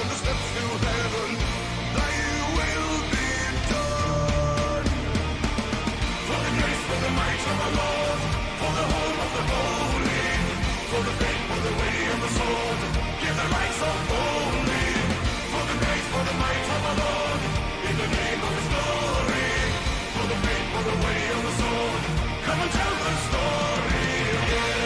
the steps to heaven. Thy will be done. For the grace, for the might of the Lord, for the home of the holy, for the faith, for the way of the sword, give the lights of holy. For the grace, for the might of the Lord, in the name of His glory, for the faith, for the way of the sword, come and tell the story again.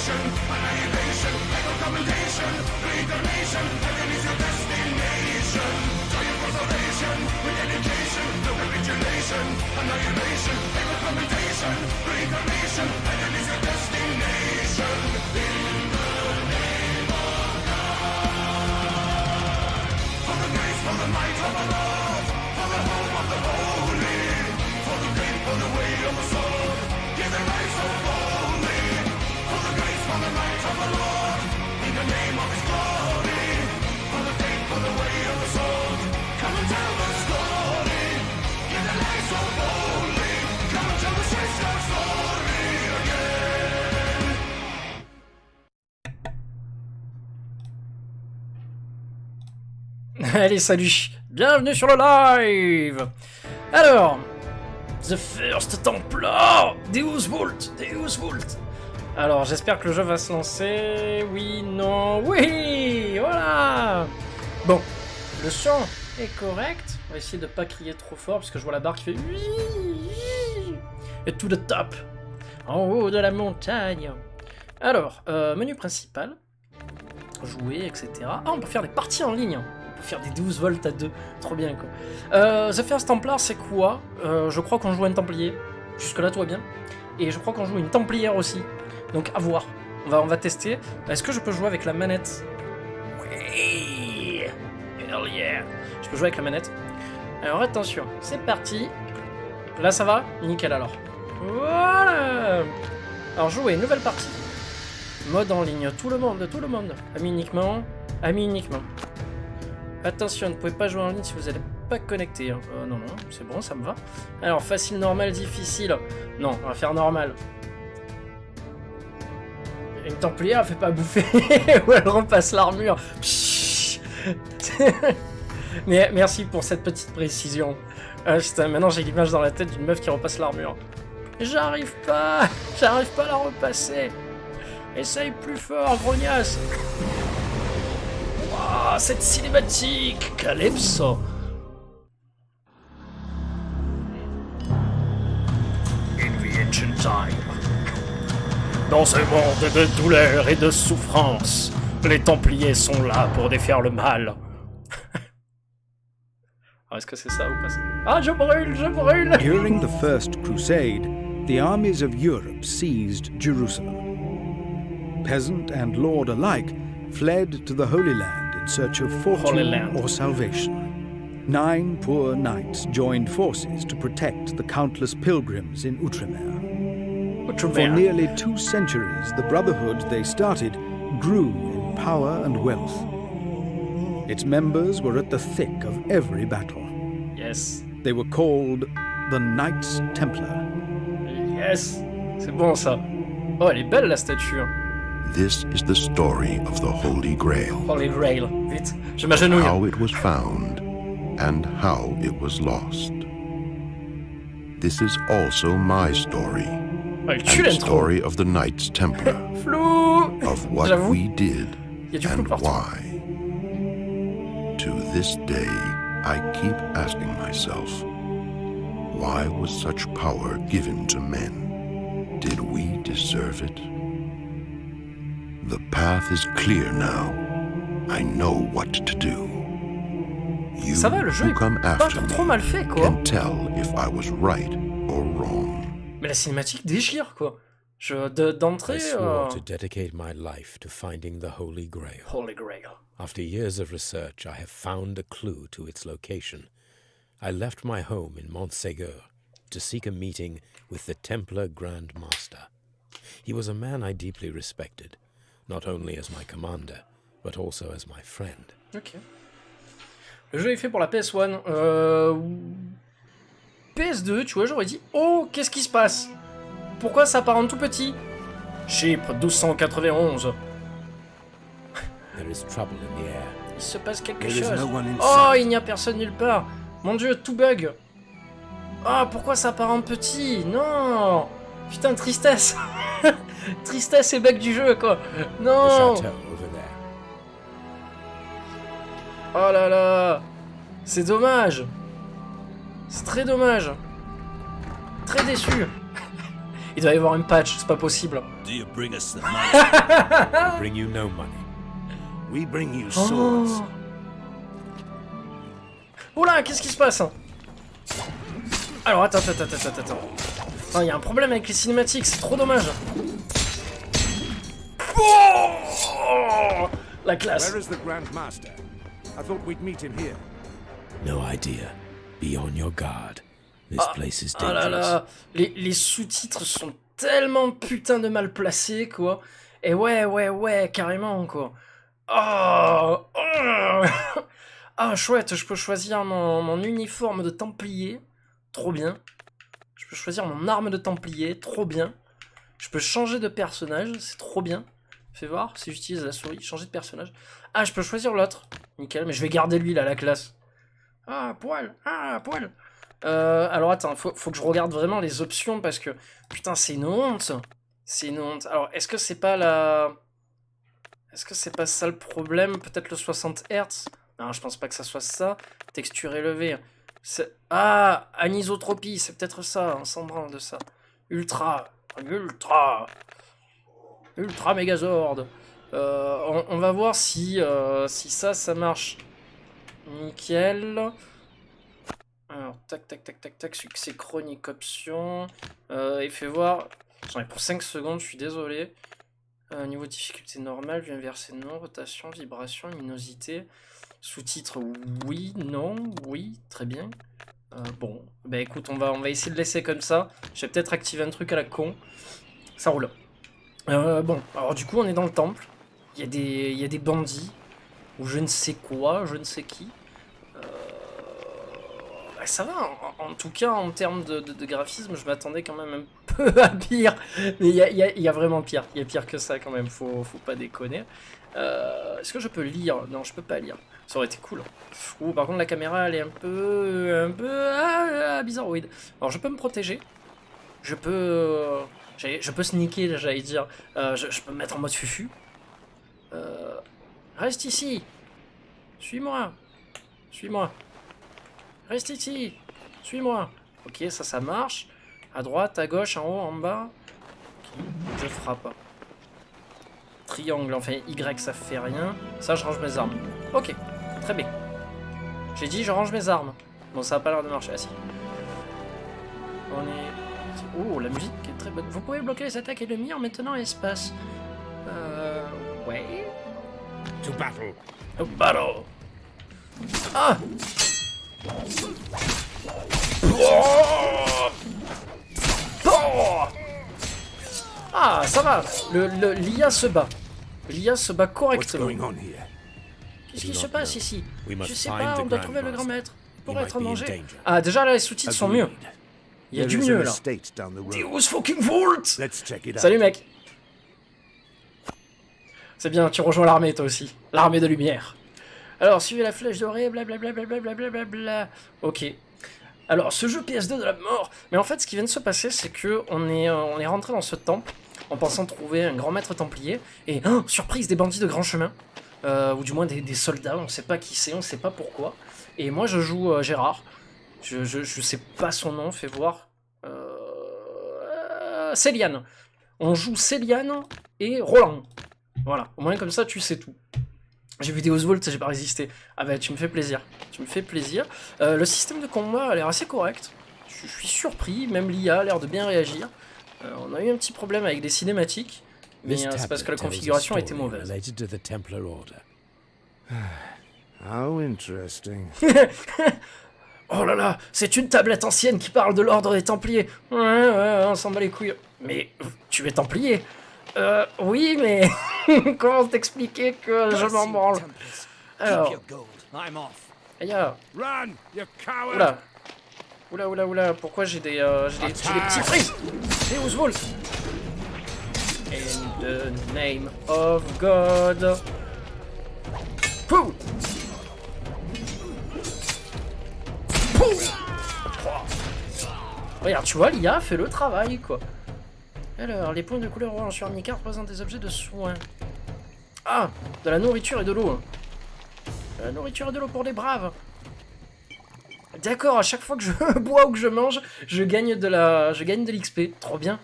Annihilation, echo commendation, reincarnation, heaven is your destination. Joy and consolation, with dedication, no capitulation, annihilation, echo commendation, reincarnation, heaven is your destination. In the name of God. For the grace, for the might of the Lord, for the home of the holy, for the faith, for the way of the sword, give the life so holy. For the might of the Lord, in the name of His glory, for the faith, for the way of the sword, come and tell the story. Give the light so boldly, come and tell the sweet story again. Allez, salut, bienvenue sur le live. Alors, The First Templar, Deus Vult, Deus Vult. Alors, j'espère que le jeu va se lancer. Oui, non, oui, voilà. Bon, le son est correct. On va essayer de pas crier trop fort parce que je vois la barre qui fait et to the top, en haut de la montagne. Alors, menu principal, jouer, etc. Ah, on peut faire des parties en ligne. On peut faire des 12 volts à 2. Trop bien, quoi. The First Templar, c'est quoi? Je crois qu'on joue un Templier. Jusque-là, tout va bien. Et je crois qu'on joue une Templière aussi. Donc à voir, on va tester. Est-ce que je peux jouer avec la manette? Oui, hell yeah. Je peux jouer avec la manette. Alors attention, c'est parti. Là ça va? Nickel alors. Voilà. Alors jouer, nouvelle partie. Mode en ligne, tout le monde. Amis uniquement. Attention, vous ne pouvez pas jouer en ligne si vous n'êtes pas connecté. Hein. Non, c'est bon, ça me va. Alors facile, normal, difficile. Non, on va faire normal. Une templière, elle fait pas bouffer ou elle repasse l'armure. Mais merci pour cette petite précision. Putain, maintenant j'ai l'image dans la tête d'une meuf qui repasse l'armure. J'arrive pas à la repasser. Essaye plus fort, grognasse. Waouh, cette cinématique, Calypso. In the ancient time. Dans ce monde de douleur et de souffrance, les Templiers sont là pour défaire le mal. Alors, est-ce que c'est ça ou pas ça? Ah, je brûle! During the First Crusade, the armies of Europe seized Jerusalem. Peasant and lord alike fled to the Holy Land in search of fortune or salvation. 9 poor knights joined forces to protect the countless pilgrims in Outremer. For nearly 2 centuries, the Brotherhood they started grew in power and wealth. Its members were at the thick of every battle. Yes. They were called the Knights Templar. Yes. C'est bon ça. Oh, elle est belle la statue. This is the story of the Holy Grail. Holy Grail. Vite, je m'agenouille. How it was found and how it was lost. This is also my story. Elle And tue the l'intro. story of the Knights Templar. Flou. Of what J'avoue. we did Il y a du flou and partout. why. To this day, I keep asking myself, why was such power given to men? Did we deserve it? The path is clear now. I know what to do. You Ça va, le jeu who est come pas after trop me mal fait, quoi. can tell if I was right or wrong. Mais la cinématique déchire, quoi. D'entrée... I swore to dedicate my life to finding the Holy Grail. Holy Grail. After years of research, I have found a clue to its location. I left my home in Montségur to seek a meeting with the Templar Grand Master. He was a man I deeply respected, not only as my commander, but also as my friend. Ok. Le jeu est fait pour la PS1. PS2, tu vois, j'aurais dit « Oh, qu'est-ce qui se passe? Pourquoi ça part en tout petit ?» Chypre 1291. There is trouble in the air. Il se passe quelque There is chose. no one inside. Oh, il n'y a personne nulle part. Mon dieu, tout bug. Ah, pourquoi ça part en petit? Non. Putain, tristesse. Tristesse et bug du jeu, quoi. The Non. chateau over there. Oh là là. C'est dommage. C'est très dommage. Très déçu. Il doit y avoir un patch, c'est pas possible. Do you bring us the money? Bring you no money. We bring you swords. Oh là, qu'est-ce qui se passe? Alors, attends. Il y a un problème avec les cinématiques, c'est trop dommage. Oh, la classe. Where is the Grand Master? I thought we'd meet him here. No idea. Be on your guard. This place is Ah là dangerous. là, les sous-titres sont tellement putain de mal placés, quoi. Et ouais, carrément, quoi. Oh, Ah, chouette, je peux choisir mon uniforme de templier. Trop bien. Je peux choisir mon arme de templier. Trop bien. Je peux changer de personnage. C'est trop bien. Fais voir si j'utilise la souris. Changer de personnage. Ah, je peux choisir l'autre. Nickel, mais je vais garder lui, là, la classe. Ah, poil. Alors, attends, faut que je regarde vraiment les options parce que... Putain, c'est une honte. C'est une honte. Alors, est-ce que c'est pas la... Est-ce que c'est pas ça le problème? Peut-être le 60 Hz? Non, je pense pas que ça soit ça. Texture élevée. Ah, anisotropie, c'est peut-être ça, un semblant de ça. Ultra Megazord. On va voir si ça marche. Nickel. Alors, tac, succès chronique option. Il fait voir. J'en ai pour 5 secondes, je suis désolé. Niveau difficulté normale, vue inversée non, rotation, vibration, luminosité. Sous-titres, oui, non, oui, très bien. Bon, bah écoute, on va essayer de laisser comme ça. Je vais peut-être activer un truc à la con. Ça roule. Bon, alors du coup, on est dans le temple. Il y a des bandits. Ou je ne sais quoi, je ne sais qui. Bah, ça va, en tout cas, en termes de graphisme, je m'attendais quand même un peu à pire. Mais il y a vraiment pire. Il y a pire que ça quand même, faut pas déconner. Est-ce que je peux lire? Non, je peux pas lire. Ça aurait été cool. Ouh, par contre, la caméra, elle est un peu bizarroïde. Alors, je peux me protéger. Je peux sneaker, j'allais dire. Je peux me mettre en mode fufu. Reste ici. Suis-moi. Reste ici. Suis-moi. Ok, ça marche. À droite, à gauche, en haut, en bas. Ok, je frappe. Triangle, enfin Y, ça fait rien. Ça, je range mes armes. Ok, très bien. J'ai dit, je range mes armes. Bon, ça a pas l'air de marcher. Ah, si. On est... Oh, la musique est très bonne. Vous pouvez bloquer les attaques ennemies en maintenant espace. Ouais. To battle. Oh, battle. Ah. Oh. Ah, ça va. L'IA se bat. L'IA se bat What's correctement. going on here? Qu'est-ce qui se passe ici? We must Je sais find pas, the on doit Grand trouver le grand Master. maître. Il He pourrait might être en be in danger. danger. Ah, déjà là, les sous-titres sont mieux. Il y a du There is mieux an là. estate down the road. Deus fucking Vault. Let's check it out. Salut mec. C'est bien, tu rejoins l'armée toi aussi. L'armée de lumière. Alors, suivez la flèche dorée, blablabla. Ok. Alors, ce jeu PS2 de la mort. Mais en fait, ce qui vient de se passer, c'est que on est rentré dans ce temple en pensant trouver un grand maître templier. Et, oh, surprise, des bandits de grand chemin. Ou du moins des soldats, on sait pas qui c'est, on sait pas pourquoi. Et moi, je joue Gérard. Je sais pas son nom, fais voir. Céliane. On joue Céliane et Roland. Voilà, au moins comme ça, tu sais tout. J'ai vu Deus Vault, j'ai pas résisté. Ah bah, tu me fais plaisir. Le système de combat a l'air assez correct. Je suis surpris, même l'IA a l'air de bien réagir. On a eu un petit problème avec des cinématiques, mais This c'est parce que la tablet tells a configuration était story mauvaise. related to the Templar Order. How interesting. Oh là là, c'est une tablette ancienne qui parle de l'ordre des Templiers. Ouais, on s'en bat les couilles. Mais tu es Templier? Oui, mais comment t'expliquer que je m'en branle? Alors, aïe, Run, you coward! oula, pourquoi j'ai des petits frises? Et Ouzvoul? In the name of God. Pouh! Regarde, tu vois, l'IA fait le travail, quoi. Alors, les points de couleur orange sur une carte représentent des objets de soins. Ah, de la nourriture et de l'eau. De la nourriture et de l'eau pour les braves. D'accord, à chaque fois que je bois ou que je mange, je gagne de l'XP. Trop bien.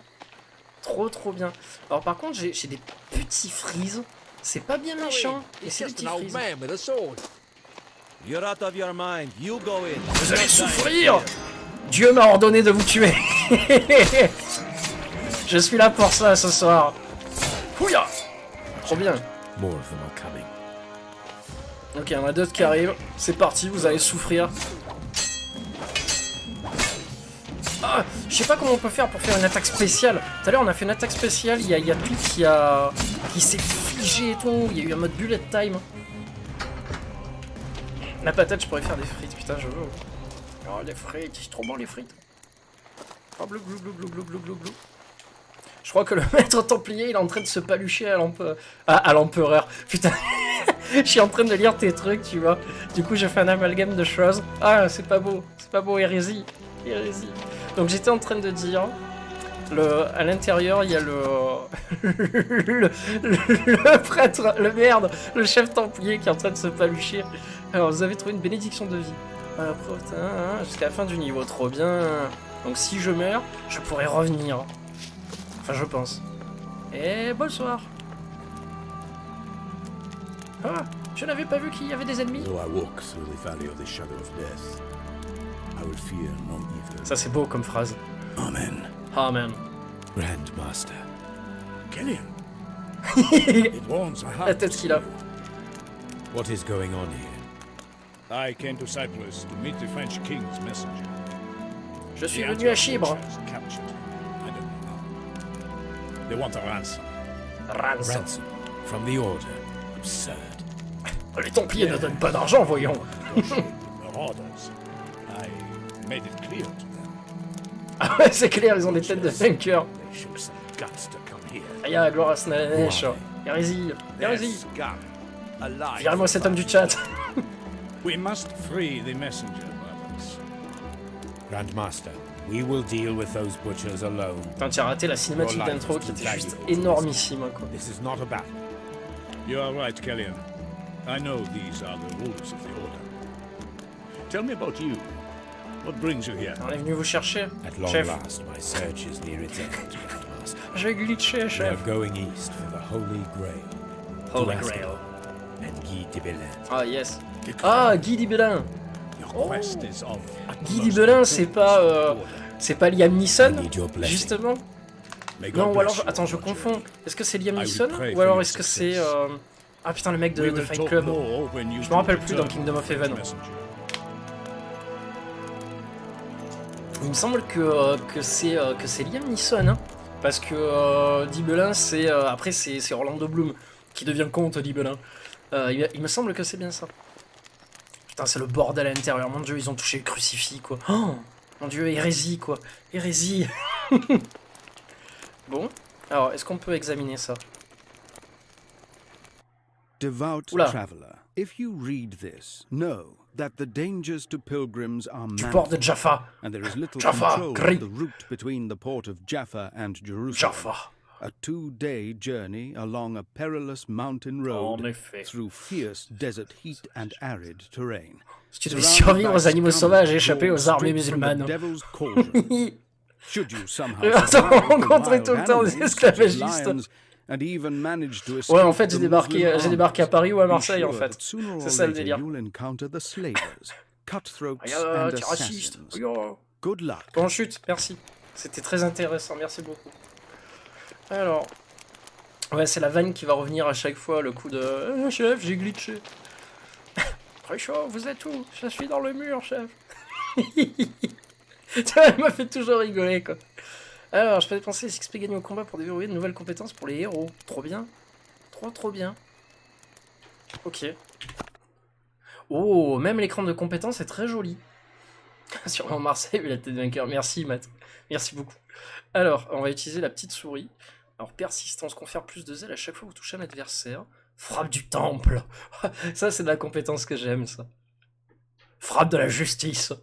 Trop bien. Alors par contre, j'ai des petits frises. C'est pas bien méchant. Et c'est des petits frises. You're out of your mind. You go in. Vous allez souffrir! Dieu m'a ordonné de vous tuer. Je suis là pour ça ce soir. Houya! Trop bien. More of them are coming. Ok, il y en a d'autres qui arrivent. C'est parti, vous allez souffrir. Ah, je sais pas comment on peut faire pour faire une attaque spéciale. Tout à l'heure, on a fait une attaque spéciale. Il y a tout qui s'est figé et tout. Il y a eu un mode bullet time. La patate, je pourrais faire des frites. Putain, je veux. Oh, les frites, c'est trop bon les frites. Oh, blou. Je crois que le maître templier, il est en train de se palucher à l'empereur. Putain, je suis en train de lire tes trucs, tu vois. Du coup, j'ai fait un amalgame de choses. Ah, c'est pas beau, hérésie. Donc, j'étais en train de dire, à l'intérieur, il y a le prêtre, le chef templier qui est en train de se palucher. Alors, vous avez trouvé une bénédiction de vie. Jusqu'à la fin du niveau, trop bien. Donc, si je meurs, je pourrais revenir. Enfin, je pense. Et bonsoir. Ah, je n'avais pas vu qu'il y avait des ennemis. Though I walk through the valley of the shadow of death, I will fear no evil. Ça, c'est beau comme phrase. Amen. Amen. Grand Master. Killian. It warms my La heart. tête qu'il a. What is going on here? I came to Cyprus to meet the French king's messenger. Je suis The venu à Antioch Chypre. watchers captured him. I don't know how. They want a ransom. Ransom. Ransom from the Order. Absurd. Les Templiers ne donnent pas d'argent, voyons. Negotiate with their orders. I made it clear to them. Ah ouais, c'est clair, ils ont des têtes de vainqueurs. They show some guts to come here. Aïe, gloire à Snanesh. Hérésie. Their scum. Alive. Virez-moi cet homme du chat. We must free the messenger, brothers. Grand Master, we will deal with those butchers alone. Putain, tu as raté la cinématique d'intro qui était juste énormissime, quoi. This is not a battle. You are right, Kellyan. I know these are the rules of the Order. Tell me about you. What brings you here? On est venu vous chercher, At long chef. last, my search is near its end, Grand Master. J'ai glitché, We are chef. going east for the Holy Grail. Holy to Grail. Azkaban and Guy de Belen. Ah, yes. Ah, Guy Dibelin. Your quest is of Guy utmost Dibelin, c'est pas, importance. c'est pas Liam Neeson, I need your blessing. justement. May God Non, ou alors, bless you, attends, je Roger. confonds. Est-ce que c'est Liam will Neeson pray ou for alors your est-ce que c'est success. ah putain, le mec We de will Fight talk Club. more when you Je me rappelle do plus dans return Kingdom of Heaven. messenger. Il me semble que c'est Liam Neeson, hein, parce que Dibelin, c'est après c'est Orlando Bloom qui devient comte Dibelin. Il me semble que c'est bien ça. Putain, c'est le bordel à l'intérieur. Mon Dieu, ils ont touché le crucifix, quoi. Oh, mon Dieu, hérésie, quoi. Hérésie. Bon, alors est-ce qu'on peut examiner ça? Devout Oula. traveller, if you read this, know that the dangers to pilgrims are Du port de manifold, Jaffa. and there is little Jaffa, control Gris. of the route between the port of Jaffa and Jerusalem. Jaffa. A 2-day journey along a perilous mountain road En effet. through fierce desert heat and arid terrain. Si tu devais Surrounded survivre by aux animaux scum sauvages et échapper drawn aux armées straight from the musulmanes. devil's cauldron. Should you somehow Attends, survive on the rencontrait wild tout le temps des animals such as esclavagistes. lions, and even manage to Ouais, escape en fait, the j'ai Muslim débarqué à armies, Paris ou à be Marseille, en sure fait. that sooner or C'est ça le later délire. you'll encounter the slavers, cutthroats Aïe, and t'es raciste. assassins. Aïe, oh. Good luck. Bon, chute, merci. C'était très intéressant, merci beaucoup. Alors... Ouais, c'est la vanne qui va revenir à chaque fois, le coup de chef, j'ai glitché. Très chaud, vous êtes où? Je suis dans le mur, chef. Ça m'a fait toujours rigoler, quoi. Alors, je peux dépenser les XP gagnés au combat pour déverrouiller de nouvelles compétences pour les héros. Trop bien. Trop bien. Ok. Oh, même l'écran de compétences est très joli. Sûrement Marseille, mais la tête de vainqueur. Merci, Matt. Merci beaucoup. Alors, on va utiliser la petite souris. Alors, persistance, confère plus de zèle à chaque fois que vous touchez un adversaire. Frappe du temple. Ça, c'est de la compétence que j'aime, ça. Frappe de la justice.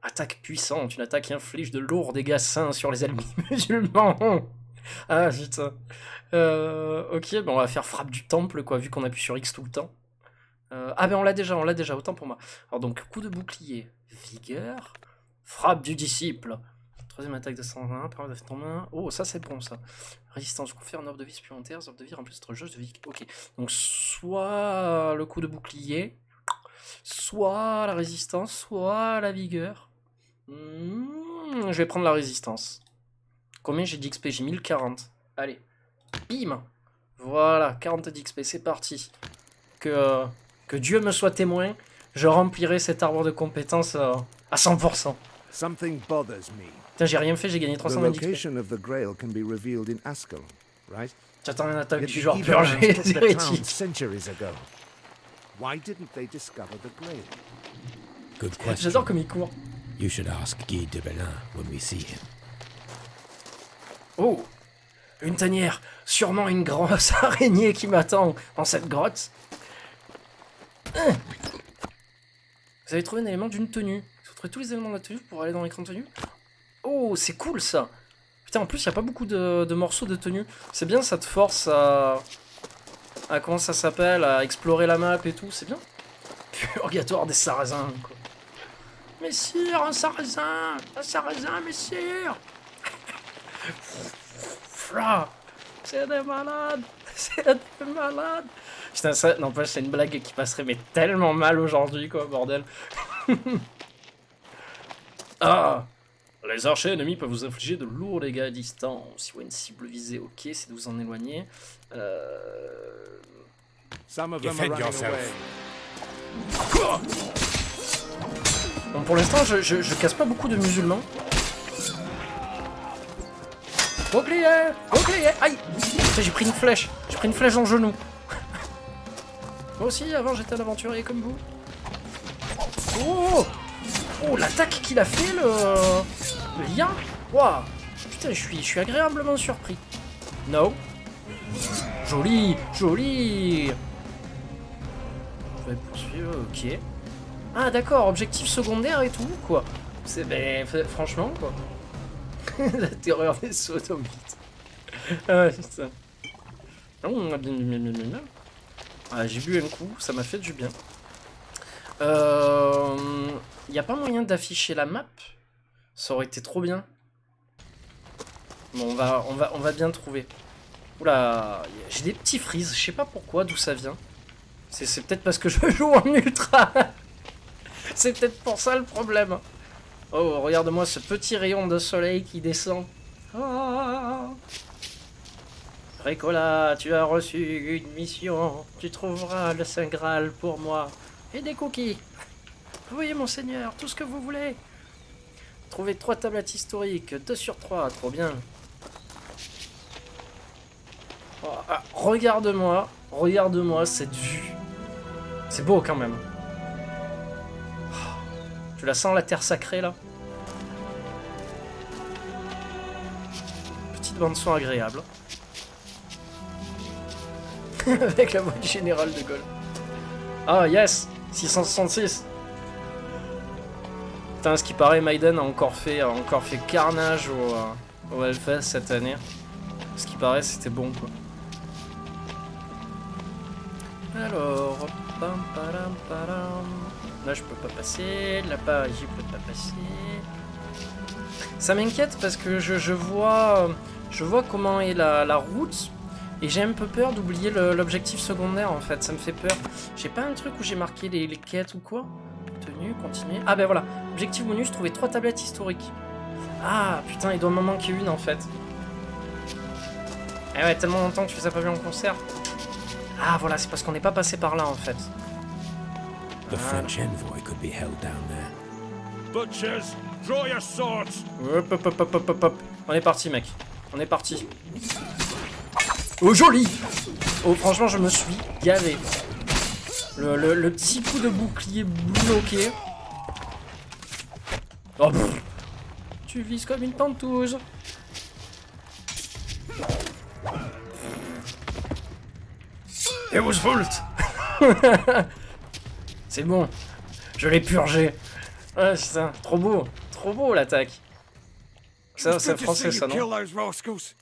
Attaque puissante. Une attaque qui inflige de lourds dégâts sains sur les ennemis musulmans. Ah, putain. Ok, bon, on va faire frappe du temple, quoi, vu qu'on appuie sur X tout le temps. Ah, ben on l'a déjà, autant pour moi. Alors, donc, coup de bouclier. Vigueur. Frappe du disciple. Troisième attaque de 120, parole de ton main. Oh, ça c'est bon ça. Résistance, confère un ordre de vie supplémentaire, ordre de vie remplit cette jauge de vie. Ok. Donc soit le coup de bouclier, soit la résistance, soit la vigueur. Je vais prendre la résistance. Combien j'ai d'XP? J'ai 1040. Allez. Bim. Voilà, 40 d'XP, c'est parti. Que Dieu me soit témoin, je remplirai cet arbre de compétences à 100%. Something bothers me. Putain, j'ai rien fait, j'ai gagné The 320 d'XP. location of the Grail can be revealed in Ascalon, right? J'attends une attaque Yet du the genre Evilans purgé took les the town hérétiques. centuries ago. Why didn't they discover the Grail? Good question. J'adore comme il court. You should ask Guy de Belin when we see him. Oh, une tanière. Sûrement une grosse araignée qui m'attend dans cette grotte. Vous avez trouvé un élément d'une tenue. Vous trouvez tous les éléments de la tenue pour aller dans l'écran de tenue. Oh, c'est cool ça. Putain, en plus, il n'y a pas beaucoup de morceaux de tenue. C'est bien, ça te force à comment ça s'appelle, à explorer la map et tout, c'est bien. Purgatoire des sarrasins, quoi. Messire, un sarrasin, messire. Fla, c'est des malades, Putain, ça, n'empêche, c'est une blague qui passerait mais tellement mal aujourd'hui, quoi, bordel. Ah, les archers ennemis peuvent vous infliger de lourds dégâts à distance. Si vous avez une cible visée, ok, c'est de vous en éloigner. Some of them are Defend running yourself. away. Bon, pour l'instant, je casse pas beaucoup de musulmans. Bouclier, aïe. Putain, j'ai pris une flèche dans le genou. Moi aussi, avant, j'étais un aventurier comme vous. Oh, l'attaque qu'il a fait, le lien. Waouh. Putain, je suis agréablement surpris. No. Joli. Je vais poursuivre, ok. Ah, d'accord, objectif secondaire et tout, quoi. C'est, ben, franchement, quoi. La terreur des sodomites. Ah, putain. Ah, j'ai bu un coup, ça m'a fait du bien. Y a pas moyen d'afficher la map? Ça aurait été trop bien. Bon, on va bien trouver. Oula, j'ai des petits freeze, je sais pas pourquoi, d'où ça vient. C'est peut-être parce que je joue en ultra. C'est peut-être pour ça le problème. Oh, regarde-moi ce petit rayon de soleil qui descend. Ah. Récola, tu as reçu une mission. Tu trouveras le Saint Graal pour moi. Et des cookies. Oui, monseigneur, tout ce que vous voulez. Trouvez 3 tablettes historiques, 2 sur 3, trop bien. Oh, ah, regarde-moi cette vue. C'est beau quand même. Tu la sens la terre sacrée là? Petite bande son agréable. Avec la voix du général de Gaulle. Ah yes, 666. Putain, ce qui paraît, Maiden a encore fait carnage au Hellfest cette année. Ce qui paraît, c'était bon quoi. Alors, pam param param. Là je peux pas passer, là-bas j'y peux pas passer. Ça m'inquiète parce que je vois comment est la route et j'ai un peu peur d'oublier l'objectif secondaire en fait, ça me fait peur. J'ai pas un truc où j'ai marqué les quêtes ou quoi? Tenue, continuer. Ah ben voilà, objectif bonus, trouver 3 tablettes historiques. Ah, putain, il doit m'en manquer une, en fait. Eh ouais, tellement longtemps que tu les as pas vus en concert. Ah, voilà, c'est parce qu'on n'est pas passé par là, en fait. The French envoy could be held down there. Butchers, draw your swords! Hop, hop, hop, hop, hop, hop. On est parti, mec. On est parti. Oh, joli! Oh, franchement, je me suis gavé. Le petit coup de bouclier bloqué. Oh, pff. Tu vises comme une pantouse. Et Roosevelt. C'est bon. Je l'ai purgé. Ah, putain, trop beau l'attaque. Ça, c'est français, ça, non? Kill those rascals.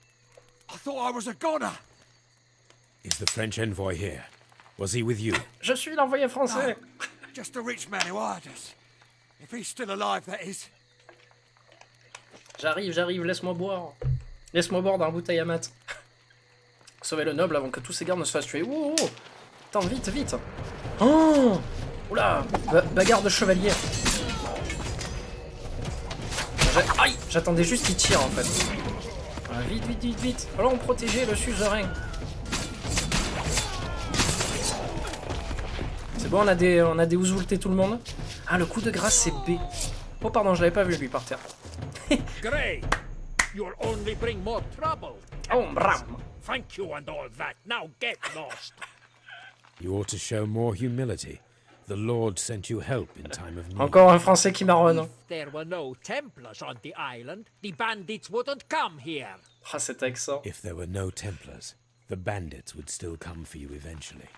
I thought I was a goner. Is the French envoy here? Was he with you? Je suis l'envoyé français. Just a rich man who hired us. If he's still alive, that is. J'arrive, laisse-moi boire. Laisse-moi boire dans la bouteille à mat. Sauver le noble avant que tous ces gardes ne se fassent tuer. Oh, oh. Attends, vite, vite. Oh, oula, bagarre de chevalier. Aïe, j'attendais juste qu'il tire en fait. Ah, vite, vite, vite, vite. Allons protéger le suzerain. C'est bon, on a des ouzultés tout le monde. Ah, le coup de grâce c'est B. Oh pardon, je l'avais pas vu lui par terre. Grey, you'll only bring more trouble. Oh, bram. Thank you and all that. Now get lost. You ought to show more humility. The Lord sent you help in time of need. Encore un français qui marronne. If there were no Templars on the island, the bandits wouldn't come here. Ah, cet accent. If there were no Templars, the bandits would still come for you eventually.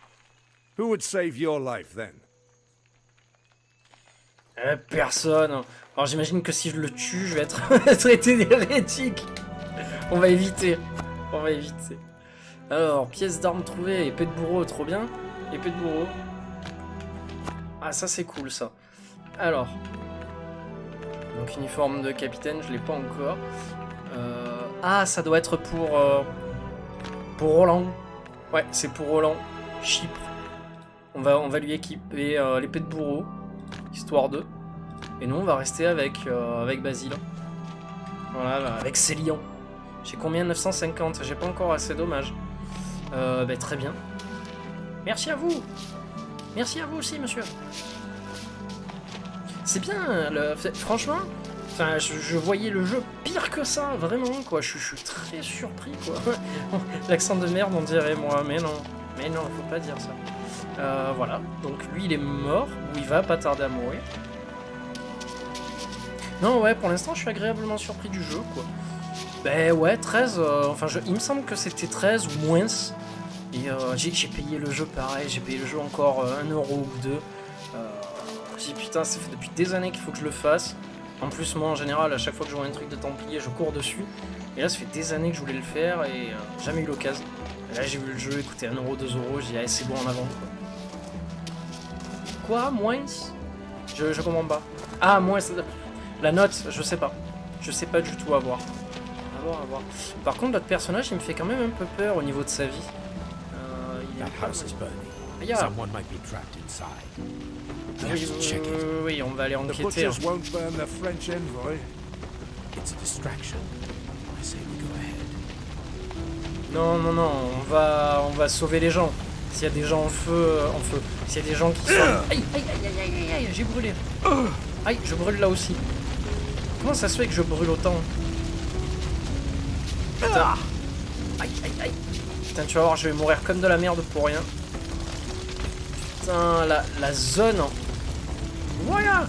Who would save your life then? Personne. Alors j'imagine que si je le tue, je vais être traité d'hérétique. On va éviter. On va éviter. Alors, pièce d'armes trouvée, épée de bourreau, trop bien. Épée de bourreau. Ah, ça c'est cool ça. Alors. Donc uniforme de capitaine, je l'ai pas encore. Ah, ça doit être pour Roland. Ouais, c'est pour Roland. Chypre. On va lui équiper l'épée de bourreau. Histoire de. Et nous on va rester avec Basile. Voilà, avec Célian. J'ai combien? 950. J'ai pas encore assez, dommage. Bah, très bien. Merci à vous. Merci à vous aussi, monsieur. C'est bien, franchement. Enfin, je voyais le jeu pire que ça, vraiment, quoi. Je suis très surpris, quoi. L'accent de merde, on dirait moi, mais non. Mais non, faut pas dire ça. Voilà, donc lui, il est mort, ou il va pas tarder à mourir. Non, ouais, pour l'instant, je suis agréablement surpris du jeu, quoi. Ben ouais, 13, enfin, il me semble que c'était 13 ou moins. Et j'ai payé le jeu pareil, j'ai payé le jeu encore 1 euro ou 2. J'ai dit putain, ça fait depuis des années qu'il faut que je le fasse. En plus, moi en général, à chaque fois que je vois un truc de Templier, je cours dessus. Et là, ça fait des années que je voulais le faire et jamais eu l'occasion. Et là, j'ai vu le jeu, écoutez, 1 euro, 2 euros, j'ai dit, allez, c'est bon en avant. Quoi, moins? Je comprends pas. Ah, moins, la note, je sais pas. Je sais pas du tout à voir. À voir. Par contre, notre personnage, il me fait quand même un peu peur au niveau de sa vie. That house is burning. Yeah. Someone might be trapped inside. We have to check it. Oui, on va aller The enquêter. butchers won't burn the French envoy. It's a distraction. I say we go ahead. Non, on va sauver les gens. S'il y a des gens en feu. S'il y a des gens qui sont... Aïe, j'ai brûlé. Aïe, je brûle là aussi. Comment ça se fait que je brûle autant? Putain. Aïe. Putain, tu vas voir, je vais mourir comme de la merde pour rien. Putain, la zone. Voilà.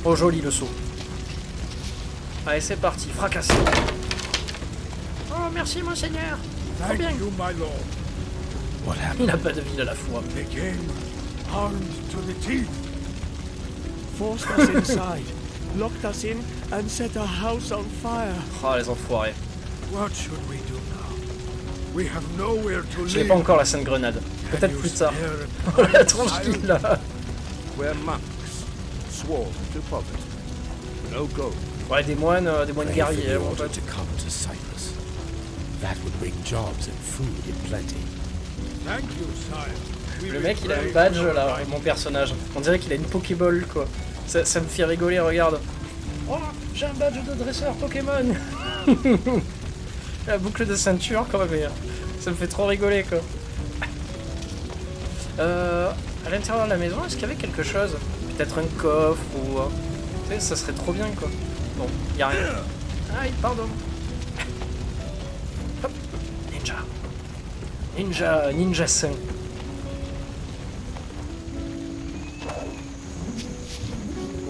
Oh, joli le saut. Allez, c'est parti, fracasse. Oh, merci, monseigneur. Très bien. Thank you, my lord. What happened? Il n'a pas de ville à la fois. They came armed to the teeth. Forced us inside, locked us in, and set our house on fire. Oh, les enfoirés. What should we do now? We have nowhere to Je n'ai live. pas encore la scène grenade. Peut-être You plus tard. stare Oh, at la the tronche silence. qu'il a. We're monks, sworn to poverty. No gold. Ouais, des moines Pray for guerriers. the Mon order pote. to come to Cyprus. That would bring jobs and food in plenty. Thank you, sire. We Le will mec, il a pray un badge for your là, life. mon personnage. On dirait qu'il a une Pokéball quoi. Ça me fait rigoler, regarde. Oh, j'ai un badge de dresseur Pokémon. La boucle de ceinture, quoi, mais ça me fait trop rigoler, quoi. À l'intérieur de la maison, est-ce qu'il y avait quelque chose? Peut-être un coffre ou... tu sais, ça serait trop bien, quoi. Bon, y a rien. Aïe, pardon. Hop, ninja 5.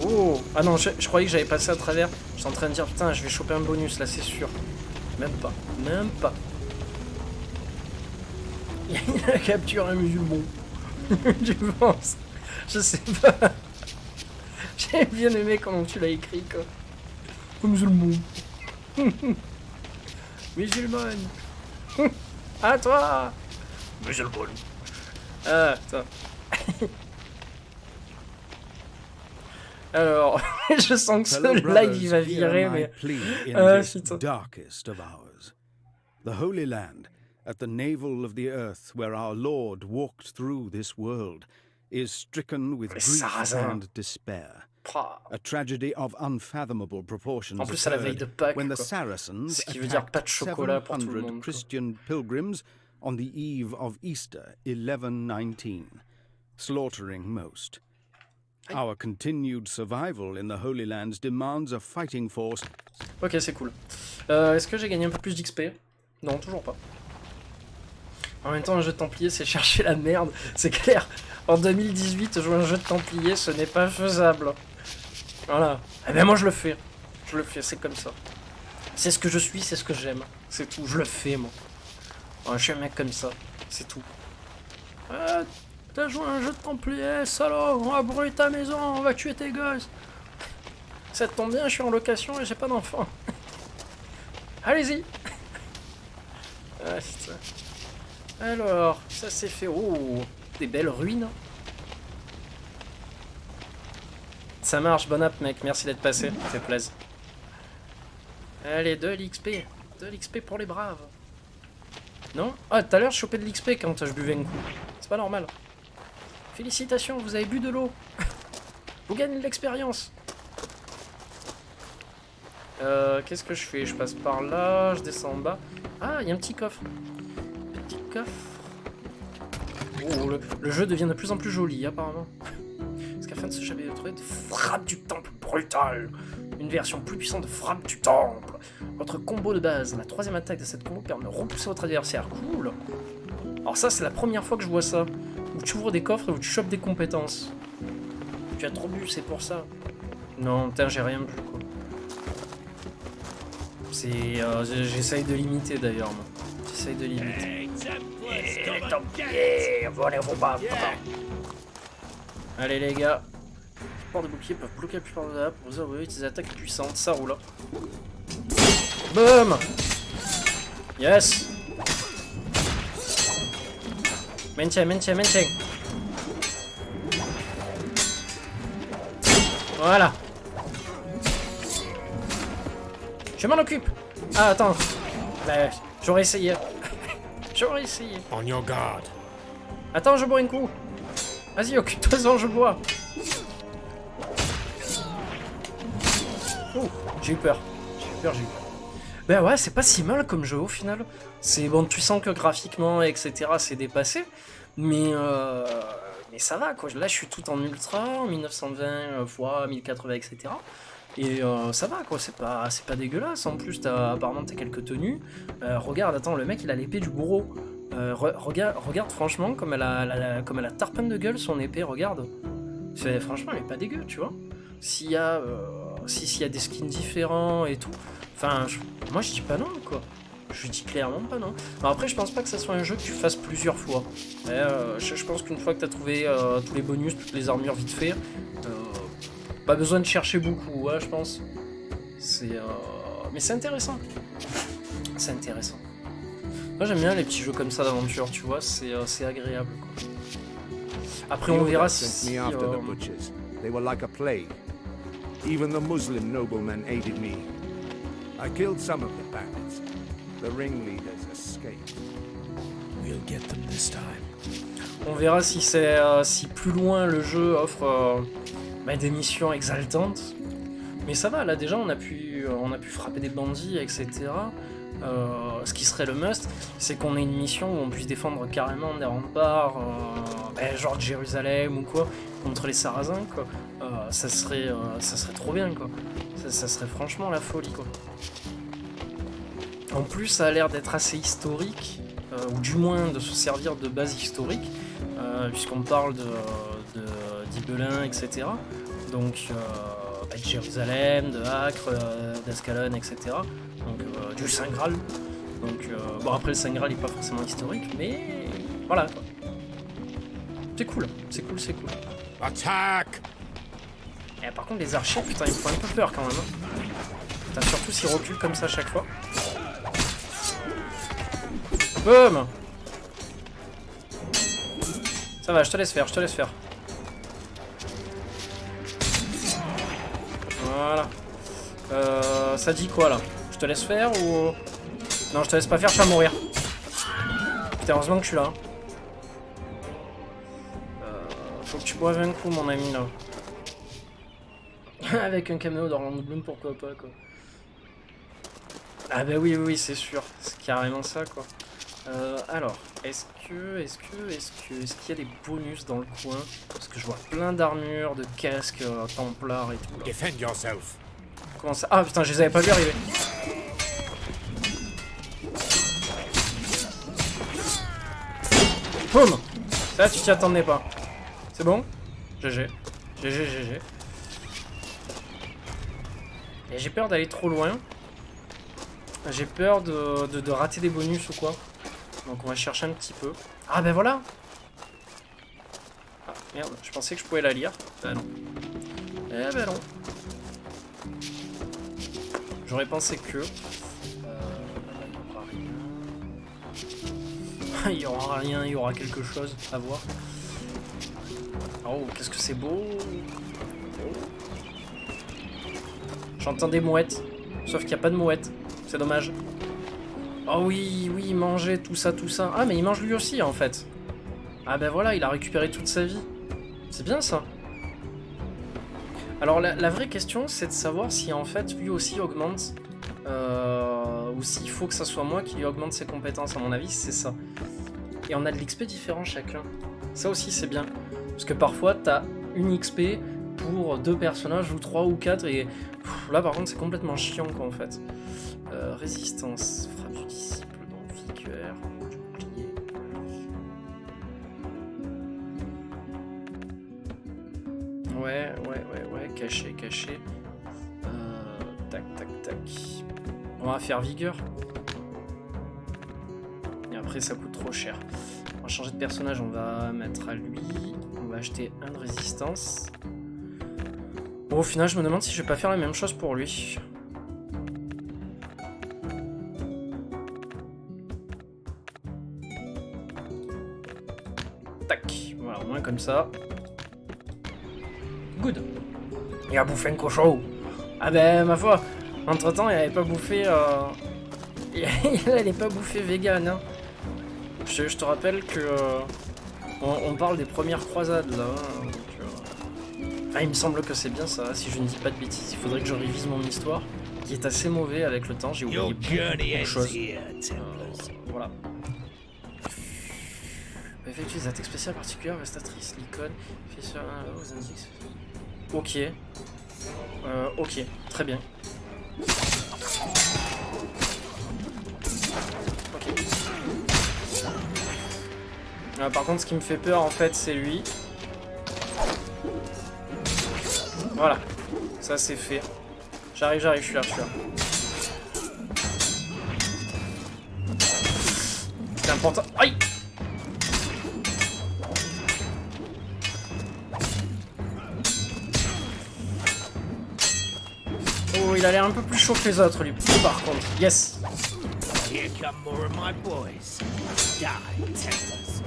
Oh, ah non, je croyais que j'avais passé à travers. Je suis en train de dire, putain, je vais choper un bonus, là, c'est sûr. Même pas, même pas. Il a capturé un musulman. Tu penses? Je sais pas. J'ai bien aimé comment tu l'as écrit, quoi. Musulman. Musulmane. À toi. Musulman. Ah, putain. Alors, je sens que Fellow ce live brothers, il va hear virer, my mais... plea in Ah, this putain. darkest of hours. The Holy Land, at the navel of the earth where our Lord walked through this world, is stricken with Les grief Sarrasins. and despair. Pah. A tragedy of unfathomable proportions En plus, c'est la veille de occurred Pâques, when the quoi. Saracens Ce qui veut dire pas de attacked chocolat pour tout le 700 monde, quoi. Christian pilgrims on the eve of Easter 1119, slaughtering most. Our continued survival in the Holy Lands demands a fighting force. Ok, c'est cool. Est-ce que j'ai gagné un peu plus d'XP? Non, toujours pas. En même temps, un jeu de Templier, c'est chercher la merde. C'est clair. En 2018, jouer à un jeu de Templier, ce n'est pas faisable. Voilà. Eh ben moi, je le fais. Je le fais, c'est comme ça. C'est ce que je suis, c'est ce que j'aime. C'est tout, je le fais, moi. Ouais, je suis un mec comme ça. C'est tout. T'as joué à un jeu de Templier, salaud, on va brûler ta maison, on va tuer tes gosses. Ça tombe bien, je suis en location et j'ai pas d'enfant. Allez-y. Ah, putain. Alors, ça c'est fait. Oh, des belles ruines. Ça marche, bon app mec, merci d'être passé, ça fait plaisir. Allez, de l'XP. De l'XP pour les braves. Non? Ah, tout à l'heure je chopais de l'XP quand je buvais un coup. C'est pas normal. Félicitations, vous avez bu de l'eau. Vous gagnez de l'expérience. Qu'est-ce que je fais? Je passe par là, je descends en bas. Ah, il y a un petit coffre. Petit coffre. Oh, le jeu devient de plus en plus joli, apparemment. Parce qu'afin de se chaper de trouver de frappe du temple brutale, une version plus puissante de frappe du temple. Votre combo de base, la troisième attaque de cette combo permet de repousser votre adversaire. Cool. Alors ça, c'est la première fois que je vois ça. Où tu ouvres des coffres et où tu chopes des compétences. Tu as trop bu, c'est pour ça. Non, putain, j'ai rien bu, quoi. C'est... j'essaye de limiter, d'ailleurs, moi. J'essaye de limiter. Les Templiers, volez vos bas. Allez, les gars. Les ports de bouclier peuvent bloquer la plupart de la pour vous envoyer des attaques puissantes. Ça roule. Boum. Yes. Maintiens. Voilà. Je m'en occupe. Ah, attends. Bah, j'aurais essayé. J'aurais essayé. On your guard. Attends, je bois un coup. Vas-y, occupe-toi-en, je bois. Oh, j'ai eu peur. Ben ouais, c'est pas si mal comme jeu au final. C'est bon, tu sens que graphiquement, etc., c'est dépassé. Mais ça va, quoi. Là, je suis tout en ultra, en 1920 x 1080, etc. Et ça va, quoi. C'est pas dégueulasse. En plus, apparemment, t'as quelques tenues. Regarde, attends, le mec, il a l'épée du bourreau. Regarde, franchement, comme elle a tarpin de gueule son épée, regarde. Franchement, elle est pas dégueu, tu vois. S'il y a des skins différents et tout. Enfin, moi, je dis pas non, quoi. Je dis clairement pas non. Alors après, je pense pas que ça soit un jeu que tu fasses plusieurs fois. Je pense qu'une fois que t'as trouvé tous les bonus, toutes les armures vite fait, pas besoin de chercher beaucoup, ouais, je pense. Mais c'est intéressant. C'est intéressant. Moi, j'aime bien les petits jeux comme ça d'aventure, tu vois, c'est agréable, quoi. Après, on verra sent si... me after the butchers. They were like a plague. Even the Muslim noblemen aided me. I killed some of the bandits. The ringleaders escaped. We'll get them this time. On verra si si plus loin le jeu offre des missions exaltantes. Mais ça va, là déjà on a pu frapper des bandits, etc. Ce qui serait le must, c'est qu'on ait une mission où on puisse défendre carrément des remparts, genre de Jérusalem ou quoi, contre les Sarrasins, quoi. Ça serait trop bien, quoi. Ça serait franchement la folie, quoi. En plus, ça a l'air d'être assez historique, ou du moins de se servir de base historique, puisqu'on parle d'Ibelin, etc. Donc, de Jérusalem, de Acre, d'Ascalon, etc. Donc, du Saint Graal. Donc, bon, après, le Saint Graal n'est pas forcément historique, mais voilà, quoi. C'est cool, c'est cool, c'est cool. Attack! Et par contre, les archers, putain, ils me font un peu peur quand même. Hein. Putain, surtout s'ils reculent comme ça à chaque fois. Boum! Ça va, je te laisse faire, je te laisse faire. Voilà. Ça dit quoi là? Je te laisse faire ou... Non, je te laisse pas faire, je vais mourir. Putain, heureusement que je suis là. Faut que tu boives un coup, mon ami, là. Avec un caméo d'Orlando Bloom, pourquoi pas, quoi. Ah bah oui, oui, c'est sûr. C'est carrément ça, quoi. Alors, est-ce qu'il y a des bonus dans le coin? Parce que je vois plein d'armures, de casques, templars et tout, là. Defend yourself. Comment ça? Ah putain, je les avais pas vus arriver. Boum! Ça, tu t'y attendais pas. C'est bon? GG. GG, GG. Et j'ai peur d'aller trop loin. J'ai peur de rater des bonus ou quoi. Donc on va chercher un petit peu. Ah ben voilà! Ah merde, je pensais que je pouvais la lire. Ben non. Eh ben non. J'aurais pensé que... il y aura rien, il y aura quelque chose à voir. Oh, qu'est-ce que c'est beau! J'entends des mouettes, sauf qu'il n'y a pas de mouettes. C'est dommage. Oh oui, oui, manger, tout ça, tout ça. Ah, mais il mange lui aussi, en fait. Ah ben voilà, il a récupéré toute sa vie. C'est bien, ça. Alors, la vraie question, c'est de savoir si, en fait, lui aussi augmente... ou s'il faut que ça soit moi qui lui augmente ses compétences. À mon avis, c'est ça. Et on a de l'XP différent chacun. Ça aussi, c'est bien. Parce que parfois, t'as une XP pour 2 personnages, ou 3 ou 4, et... Pff, là, par contre, c'est complètement chiant, quoi, en fait. Résistance, frappe du disciple, donc vigueur, du bouclier. Ouais, caché. Tac. On va faire vigueur. Et après, ça coûte trop cher. On va changer de personnage, on va mettre à lui. On va acheter un de résistance. Bon, au final, je me demande si je vais pas faire la même chose pour lui. Tac, voilà, au moins comme ça. Good. Il a bouffé un cochon. Ah ben, ma foi, entre-temps, il avait pas bouffé... il allait pas bouffer vegan, hein. Je te rappelle que... on parle des premières croisades, là. Hein, donc, enfin, il me semble que c'est bien ça, si je ne dis pas de bêtises. Il faudrait que je révise mon histoire, qui est assez mauvais avec le temps. J'ai oublié beaucoup de choses. Voilà. Effectue des attaques spéciales particulières, restatrice, l'icône, fait sur un aux indices. Ok. Ok, très bien. Ok. Par contre, ce qui me fait peur, en fait, c'est lui. Voilà. Ça, c'est fait. J'arrive, je suis là. C'est important. Aïe! Oh, il a l'air un peu plus chaud que les autres, lui, par contre. Yes! Here come more of my boys. Die, Templars.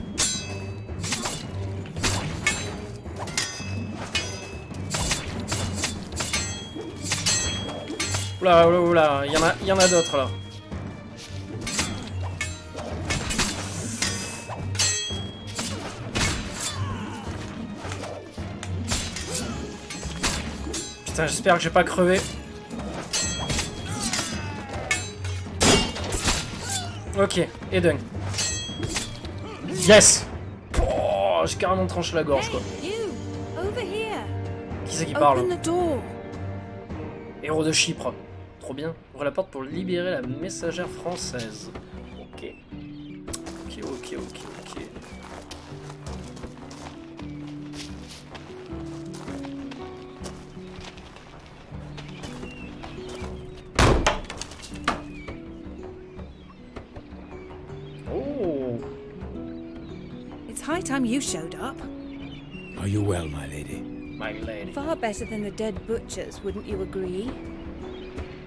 Oula, il y en a d'autres, là. Putain, Putain, j'espère que j'ai pas crevé. Ok, Eden. Yes. Oh, j'ai carrément tranché la gorge, quoi. You, over here. Qui c'est qui parle? Open the door. Héros de Chypre. Trop bien. Ouvre la porte pour libérer la messagère française. Ok. Ok. Oh. It's high time you showed up. Are you well, my lady? My lady. Far better than the dead butchers, wouldn't you agree?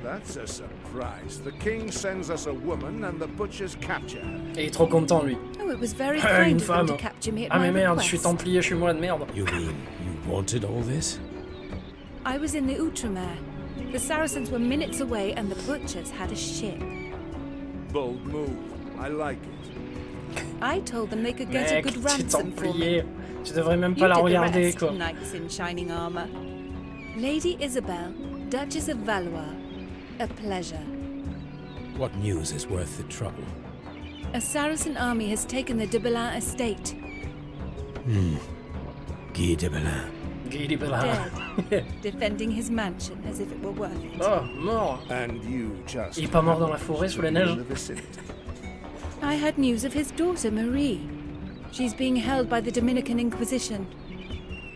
That's a surprise. The king sends us a woman and the butchers capture her. Et il est trop content, lui. Oh, it was very Ah, kind une of them femme. to capture me at Ah my mais merde, je suis request. templier, je suis moi de merde. You mean you wanted all this? I was in the Outremer. The Saracens were minutes away and the butchers had a ship. Bold move. I like it. I told them they could get a Mec, good tu es ransom for me. templier. Tu devrais même You pas la did the regarder, rest, quoi. knights in shining armor. Lady Isabel, Duchess of Valois. A pleasure. What news is worth the trouble? A Saracen army has taken the de Belin estate. Guy de Belin. Guy de Belin. Dead. Defending his mansion as if it were worth it. Oh, mort. And you just Il est pas mort dans la happened forêt to sous la be neige? in the vicinity. I had news of his daughter, Marie. She's being held by the Dominican Inquisition.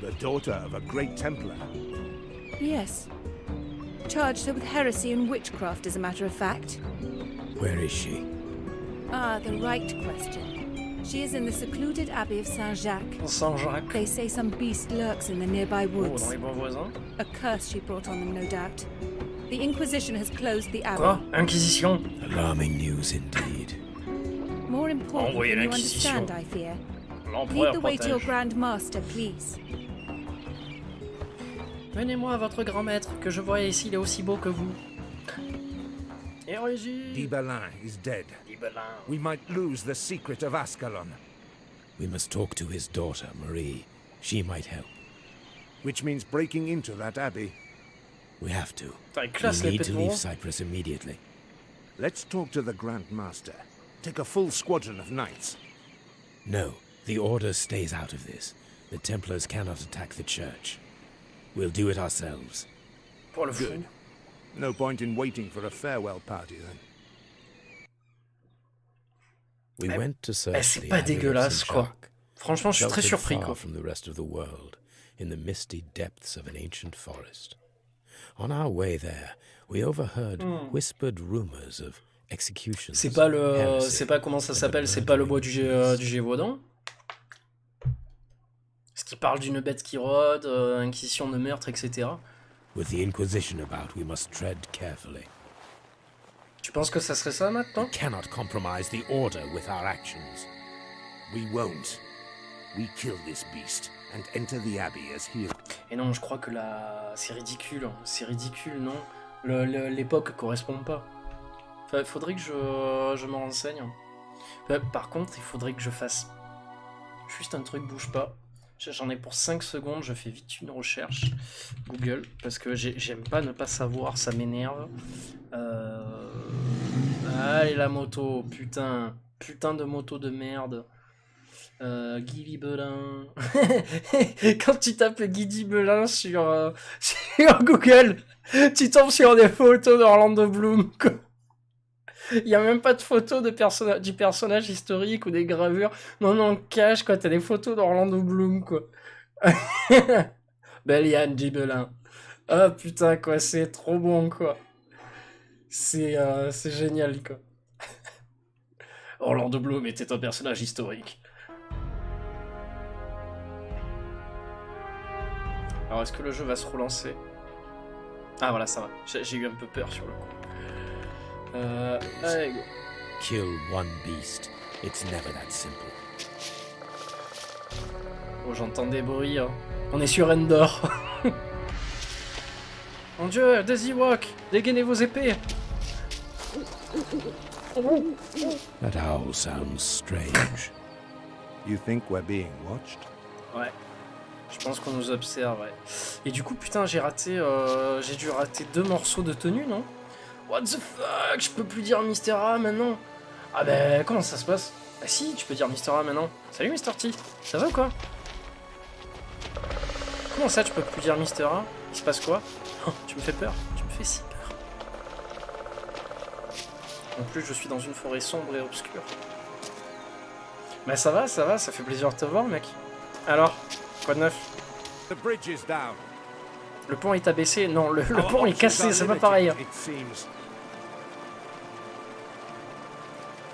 The daughter of a great Templar. Yes. Charged her with heresy and witchcraft, as a matter of fact. Where is she? Ah, the right question. She is in the secluded abbey of Saint-Jacques. Saint-Jacques. They say some beast lurks in the nearby Oh, woods. dans les bons voisins. A curse she brought on them, no doubt. The Inquisition has closed the abbey. Quoi? Inquisition? Alarming news indeed. More important Envoyez than you l'Inquisition. understand, I fear. Lead L'empereur the way to your protège. Grand Master, please. Menez-moi à votre grand maître, que je vois ici, il est aussi beau que vous. Hérésie! Di Belin is dead. Di Belin. We might lose the secret of Ascalon, We must talk to his daughter, Marie. She might help. which means breaking into that abbey. We have to. Putain, il We classe les need to leave pétrons. Cyprus immediately. Let's talk to the Grand Master. Take a full squadron of knights. No, the Order stays out of this. The Templars cannot attack the church. We'll do it ourselves. Pour le fou. Good. No point in waiting for a farewell party then. We went to Eh, search c'est the pas Abbey of dégueulasse, St. quoi. Jacques, Franchement, je suis très sheltered surpris, far quoi. from the rest of the world, in the misty depths of an ancient forest. On our way there, we overheard whispered rumors of executions. C'est pas le... heresy, C'est pas comment ça and the s'appelle, c'est pas le bois murderings. du Gévaudan? Est-ce qu'il parle d'une bête qui rôde, inquisition de meurtre, etc. With the Inquisition about, we must tread carefully. Tu penses que ça serait ça maintenant? We cannot compromise the Order with our actions. We won't. We kill this beast and enter the abbey as healed. Et non, je crois que la... C'est ridicule, non? L'époque correspond pas. Enfin, faudrait que je me renseigne. Par contre, il faudrait que je fasse juste un truc, bouge pas. J'en ai pour 5 secondes, je fais vite une recherche Google, parce que j'aime pas ne pas savoir, ça m'énerve. Allez, la moto, putain de moto de merde. Guy Belin. Quand tu tapes Guy Belin sur Google, tu tombes sur des photos d'Orlando Bloom, quoi. Il n'y a même pas de photos de du personnage historique ou des gravures. Non, en cache, quoi. T'as des photos d'Orlando Bloom, quoi. Belliane, Guy Belin. Ah, putain, quoi. C'est trop bon, quoi. C'est génial, quoi. Orlando Bloom était un personnage historique. Alors, est-ce que le jeu va se relancer? Ah, voilà, ça va. J'ai eu un peu peur sur le coup. Allez, go. Kill one beast. It's never that simple. Oh, j'entends des bruits. Hein. On est sur Endor. Mon dieu, des Ewoks, dégainez vos épées. That owl sounds strange. You think we're being watched? Ouais. Je pense qu'on nous observe, ouais. Et du coup, putain, j'ai dû rater 2 morceaux de tenue, non? What the fuck? Je peux plus dire Mr. A maintenant? Ah ben, comment ça se passe? Bah si, tu peux dire Mr. A maintenant. Salut Mr. T, ça va ou quoi? Comment ça, tu peux plus dire Mr. A? Il se passe quoi? Oh, tu me fais peur, tu me fais si peur. En plus, je suis dans une forêt sombre et obscure. Bah ça va, ça fait plaisir de te voir, mec. Alors, quoi de neuf? The bridge is down. Le pont est abaissé? Non, le Our pont est options cassé, are c'est pas limited, pareil. it seems.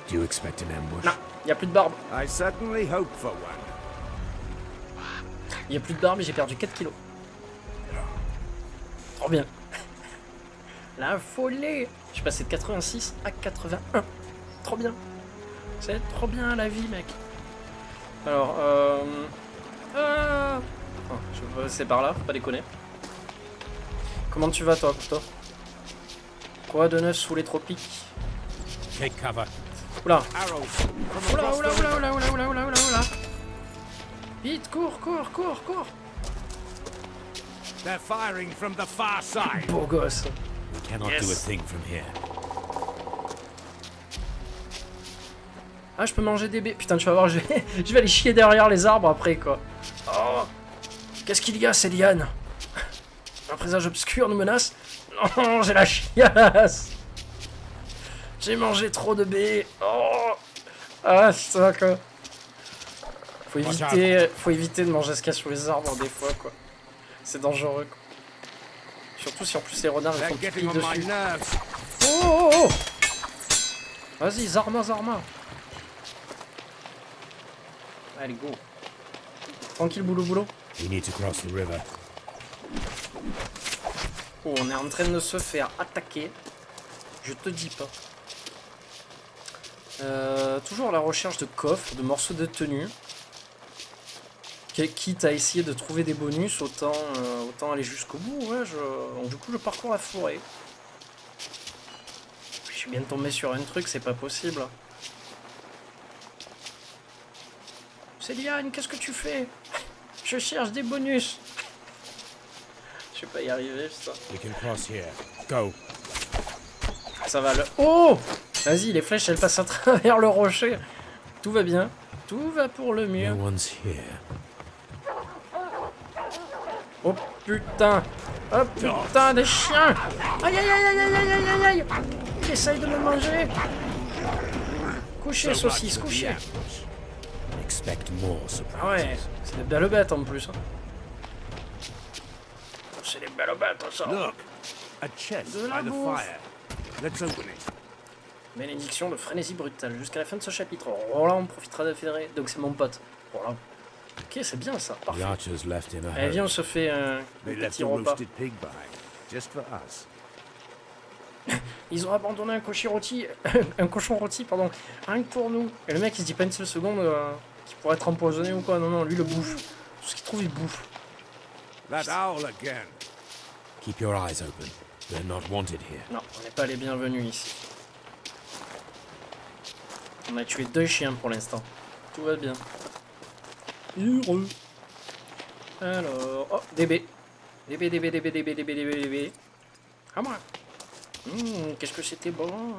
Do you expect an ambush? Non, il y a plus de barbe. I certainly hope for one. Il y a plus de barbe et j'ai perdu 4 kilos. Trop bien. La folie. Je suis passé de 86 à 81. Trop bien. C'est trop bien la vie, mec. Alors, oh, je vais passer par là, faut pas déconner. Comment tu vas, toi, Couteau? Quoi de neuf sous les tropiques? Take cover. Oula. Arrows from Oula, across oula, the oula, river. oula, oula, oula, oula, oula, oula. Vite, cours, cours, cours, cours. They're firing from the far side. Beau gosse. We cannot do a Yes. thing from here. Ah, je peux manger des baies. Putain, tu vas voir, je vais aller chier derrière les arbres après, quoi. Oh. Qu'est-ce qu'il y a, ces lianes? Un présage obscur nous menace? Non, j'ai la chiasse. J'ai mangé trop de baies. Oh. Ah, putain, quoi. Faut éviter de manger ce qu'il y a sur les arbres, des fois, quoi. C'est dangereux, quoi. Surtout si en plus les renards ils They're font pipi getting on my dessus. nerves. Oh, oh, oh. Vas-y, Zarma, Zarma. Allez, go. Tranquille, boulot, boulot. We need to cross the river. Oh, on est en train de se faire attaquer. Je te dis pas. Toujours à la recherche de coffres, de morceaux de tenue. Quitte à essayer de trouver des bonus, autant aller jusqu'au bout. Ouais, donc, du coup, je parcours la forêt. Je suis bien tombé sur un truc, c'est pas possible. Céliane, qu'est-ce que tu fais? Je cherche des bonus. Je vais pas y arriver, putain. We can cross here. Go. Ça va le... Oh! Vas-y, les flèches, elles passent à travers le rocher. Tout va bien. Tout va pour le mieux. No one's here. Oh putain! Oh putain, des chiens! Aïe aïe aïe aïe aïe aïe aïe aïe aïe! Il essaye de me manger! Couchez, saucisse, couchez! Expect more surprises. Ah ouais, c'est des belles bêtes en plus. Hein. C'est des belles bêtes, ça! Look, a chest De la by the bouffe. fire. Let's open it. Bénédiction de frénésie brutale jusqu'à la fin de ce chapitre. Oh là, on profitera de fédérer. Donc c'est mon pote. Voilà. Ok, c'est bien ça. The Parfait. archers left in a Allez, viens, on hurry. se fait un They left petit a repas. roasted pig behind, just for us. Ils ont abandonné un cochon rôti, un cochon rôti, pardon, rien que pour nous. Et le mec, il se dit pas une seule seconde qu'il pourrait être empoisonné ou quoi. Non, non, lui, le bouffe. Tout ce qu'il trouve, il bouffe. That owl again. Keep your eyes open. We're not wanted here. Non, on n'est pas les bienvenus ici. On a tué 2 chiens pour l'instant. Tout va bien. Heureux. Alors, oh, DB. DB. Ah moi. Qu'est-ce que c'était bon.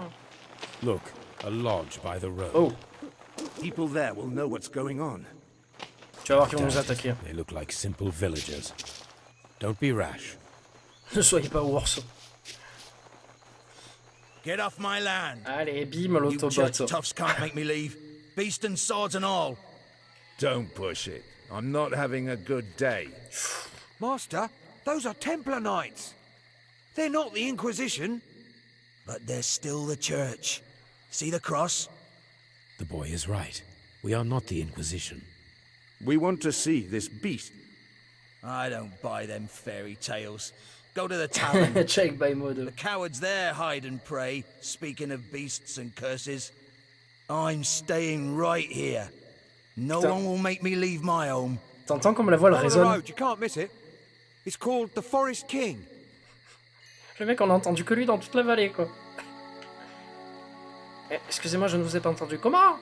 Look, a lodge by the road. Oh, People there will know what's going on. tu vas voir qu'ils vont nous attaquer. They look like simple villagers. Don't be rash. Ne soyez pas ours. Get off my land. Allez, bim, You l'autobot. church toughs can't make me leave. Beast and swords and all. Don't push it. I'm not having a good day. Master, those are Templar knights. They're not the Inquisition. But they're still the church. See the cross? The boy is right. We are not the Inquisition. We want to see this beast. I don't buy them fairy tales. Go to the tavern. Check by mode. The cowards there hide and pray, speaking of beasts and curses. I'm staying right here. No Putain. one will make me leave my home. T'entends comme la voix elle résonne. you can't miss it. It's called the Forest King. Le mec, on a entendu que lui dans toute la vallée, quoi. Excusez-moi, je ne vous ai pas entendu. Comment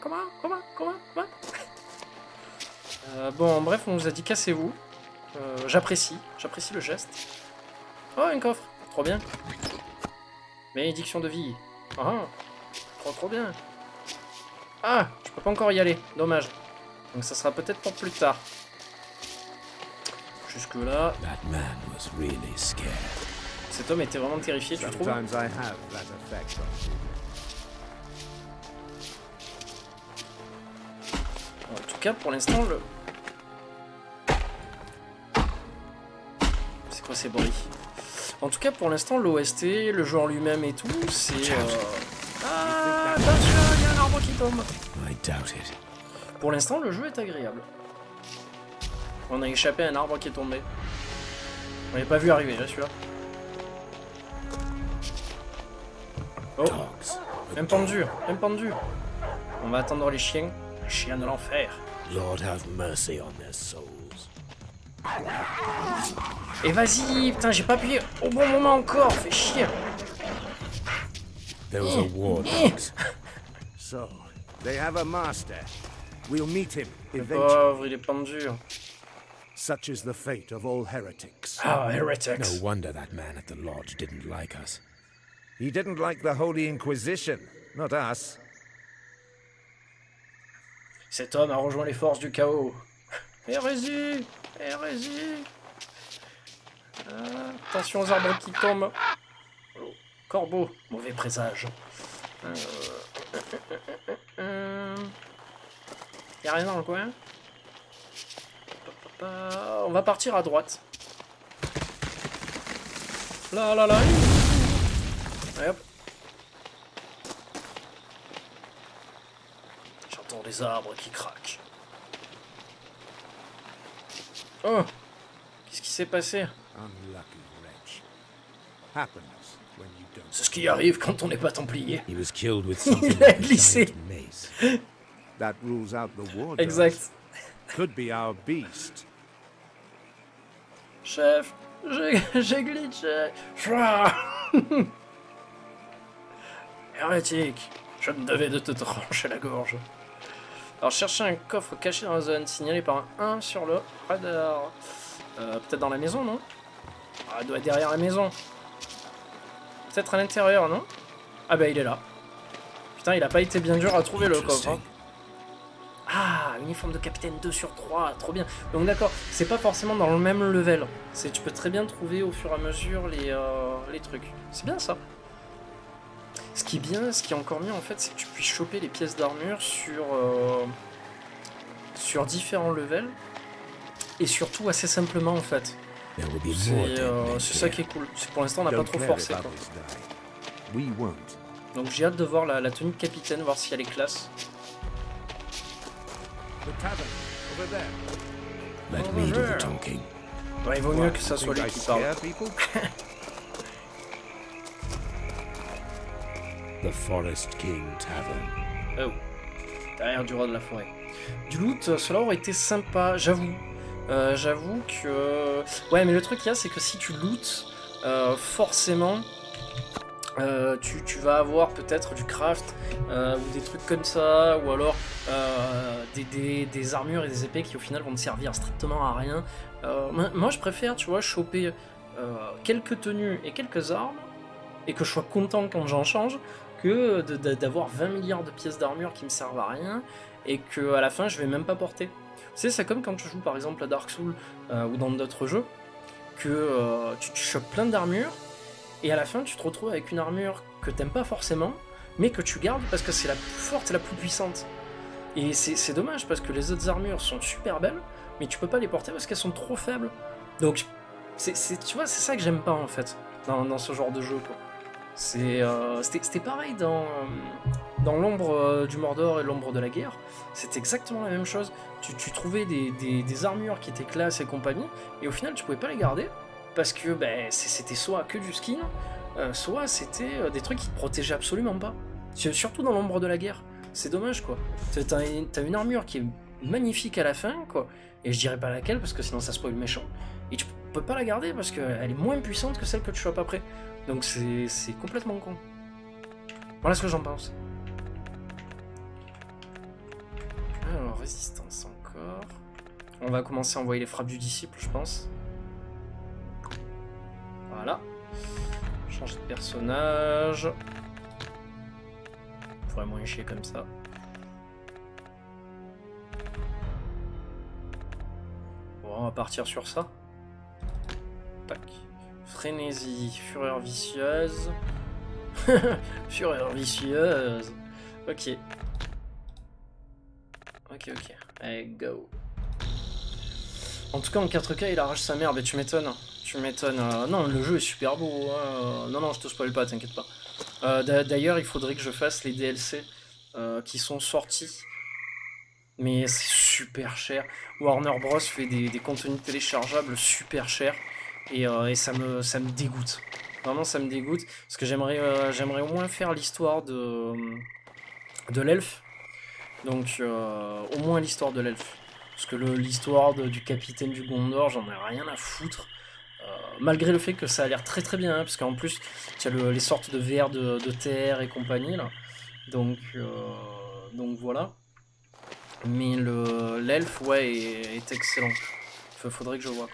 Bon, bref, on nous a dit cassez-vous. J'apprécie le geste. Oh, un coffre, trop bien. Bénédiction de vie. Ah, trop bien. Ah, je peux pas encore y aller, dommage. Donc ça sera peut-être pour plus tard. Jusque là, That man was really scared. cet homme était vraiment terrifié, tu trouves? Sometimes I have that effect on people. En tout cas, pour l'instant, le... C'est quoi ces bruits? En tout cas, pour l'instant, l'OST, le jeu en lui-même et tout, c'est... Ah, attention, il y a un arbre qui tombe. I doubt it. Pour l'instant, le jeu est agréable. On a échappé à un arbre qui est tombé. On l'avait pas vu arriver, là, celui-là. Oh, un pendu. On va attendre les chiens de l'enfer. Lord have mercy on their souls. Et vas-y, putain, j'ai pas appuyé au bon moment encore, fais chier. There was a war dogs. So, they have a master. We'll meet him Le eventually. pauvre, il est pendu. Such is the fate of all heretics. Ah, heretics. No wonder that man at the lodge didn't like us. He didn't like the Holy Inquisition, not us. Cet homme a rejoint les forces du chaos. Hérésie. Attention aux arbres qui tombent. Oh, corbeau, mauvais présage. Y'a rien dans le coin? On va partir à droite. Là. Allez, hop. J'entends les arbres qui craquent. Oh! Qu'est-ce qui s'est passé? Unlucky wretch. Happens when you don't. C'est ce qui arrive quand on n'est pas templier. He was killed with something Il a like a glissé. giant mace. That rules out the war dogs. Exact. Could be our beast. Chef, j'ai glitché. Hérétique, je me devais de te trancher la gorge. Alors chercher un coffre caché dans la zone, signalé par un 1 sur le radar. Peut-être dans la maison, non? Ah, il doit être derrière la maison. Peut-être à l'intérieur, non? Ah bah il est là. Putain, il a pas été bien dur à trouver le coffre. Hein. Ah, uniforme de capitaine 2 sur 3, trop bien. Donc d'accord, c'est pas forcément dans le même level. Tu peux très bien trouver au fur et à mesure les trucs. C'est bien ça. Ce qui est bien, ce qui est encore mieux en fait, c'est que tu puisses choper les pièces d'armure sur différents levels. Et surtout assez simplement en fait. There will be more dead men C'est ça here. qui est cool. Pour l'instant on n'a pas Don't trop care forcé. if Quoi. others die. We won't. Donc j'ai hâte de voir la tenue de capitaine, voir si elle est classe. The tavern, over there. Let me do the talking. Ouais, il vaut mieux que ça soit Think lui I qui parle. scare people? The Forest King Tavern. Oh, derrière du roi de la forêt. Du loot, cela aurait été sympa, j'avoue. J'avoue que... Ouais, mais le truc qu'il y a, c'est que si tu lootes, forcément, tu vas avoir peut-être du craft, ou des trucs comme ça, ou alors des armures et des épées qui au final vont te servir strictement à rien. Moi, je préfère, tu vois, choper quelques tenues et quelques armes, et que je sois content quand j'en change, que d'avoir 20 milliards de pièces d'armure qui me servent à rien, et que à la fin, je vais même pas porter. Tu sais, c'est comme quand tu joues par exemple à Dark Souls, ou dans d'autres jeux, que tu chopes plein d'armures, et à la fin, tu te retrouves avec une armure que t'aimes pas forcément, mais que tu gardes parce que c'est la plus forte et la plus puissante. Et c'est dommage parce que les autres armures sont super belles, mais tu peux pas les porter parce qu'elles sont trop faibles. Donc, tu vois, c'est ça que j'aime pas en fait, dans ce genre de jeu, quoi. C'était pareil dans l'ombre du Mordor et l'ombre de la guerre. C'était exactement la même chose. Tu trouvais des armures qui étaient classe et compagnie, et au final, tu pouvais pas les garder parce que c'était soit que du skin, soit c'était des trucs qui te protégeaient absolument pas. Surtout dans l'ombre de la guerre. C'est dommage, quoi. T'as une armure qui est magnifique à la fin, quoi. Et je dirais pas laquelle parce que sinon ça spoil méchant. Et tu peux pas la garder parce qu'elle est moins puissante que celle que tu chopes après. Donc c'est complètement con. Voilà ce que j'en pense. Alors, résistance encore. On va commencer à envoyer les frappes du disciple, je pense. Voilà. Changer de personnage. Vraiment y chier comme ça. Bon, on va partir sur ça. Tac. Frénésie, fureur vicieuse. Fureur vicieuse. Ok. Ok. Allez, go. En tout cas, en 4K, il arrache sa mère. Mais tu m'étonnes. Tu m'étonnes. Non, le jeu est super beau. Non, je te spoil pas, t'inquiète pas. D'ailleurs, il faudrait que je fasse les DLC qui sont sortis. Mais c'est super cher. Warner Bros fait des contenus téléchargeables super chers. Et ça me dégoûte. Vraiment, ça me dégoûte. Parce que j'aimerais au moins faire l'histoire de l'elfe. Donc, au moins l'histoire de l'elfe. Parce que l'histoire du capitaine du Gondor, j'en ai rien à foutre. Malgré le fait que ça a l'air très très bien. Parce qu'en plus, tu as les sortes de vers de terre et compagnie. Là. Donc voilà. Mais l'elfe, ouais, est excellent. Faudrait que je vois.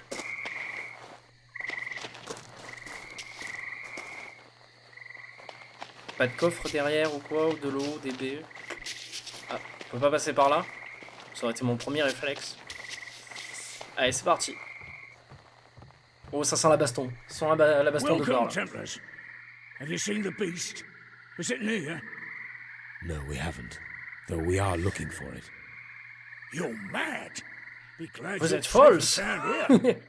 Pas de coffre derrière ou quoi, ou de l'eau, des baies. Ah, on peut pas passer par là. Ça aurait été mon premier réflexe. Allez, c'est parti. Oh, ça sent la baston. Ça sent la baston de corps. Welcome, Templars. Have you seen the beast? Is it near? No, we haven't. Though we are looking for it. You're mad. Be glad Vous you're êtes safe and folles. sound here.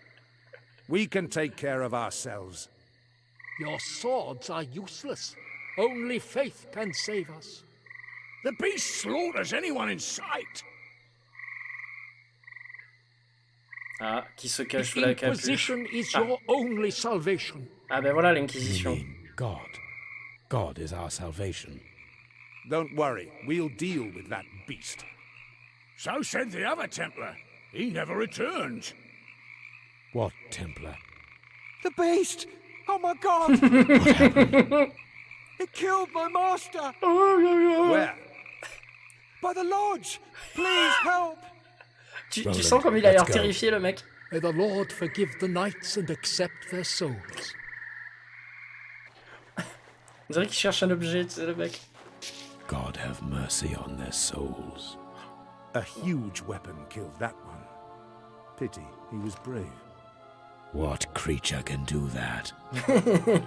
We can take care of ourselves. Your swords are useless. Only faith can save us. The beast slaughters anyone in sight. Ah, qui se The cache sous la capuche. Inquisition is Ah. your only salvation. Ah ben voilà You l'Inquisition. mean God? God is our salvation. Don't worry, we'll deal with that beast. So said the other Templar. He never returned. What Templar? The beast! Oh my god! It killed my master! Where? By the lodge! Please help! Tu Roland, sens comme il a l'air let's go. terrifié le mec. May the Lord forgive the knights and accept their souls. On dirait qu'il cherche un objet, tu sais le mec. God have mercy on their souls. A huge weapon killed that one. Pity, he was brave. What creature can do that?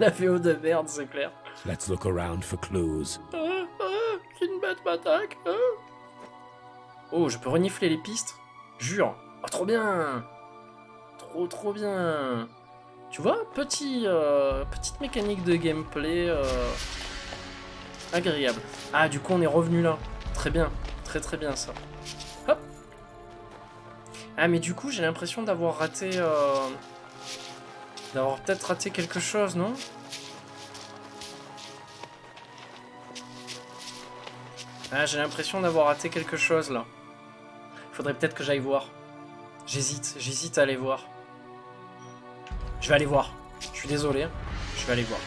La VO de merde, c'est clair. Let's look around for clues. Une bête m'attaque. Oh, je peux renifler les pistes. Jure. Oh, trop bien. Trop bien. Tu vois, petite mécanique de gameplay agréable. Ah, du coup, on est revenu là. Très bien. Très bien, ça. Hop. Ah, mais du coup, j'ai l'impression d'avoir raté... D'avoir peut-être raté quelque chose, non? Ah, j'ai l'impression d'avoir raté quelque chose, là. Faudrait peut-être que j'aille voir. J'hésite à aller voir. Je vais aller voir. Je suis désolé. Je vais aller voir.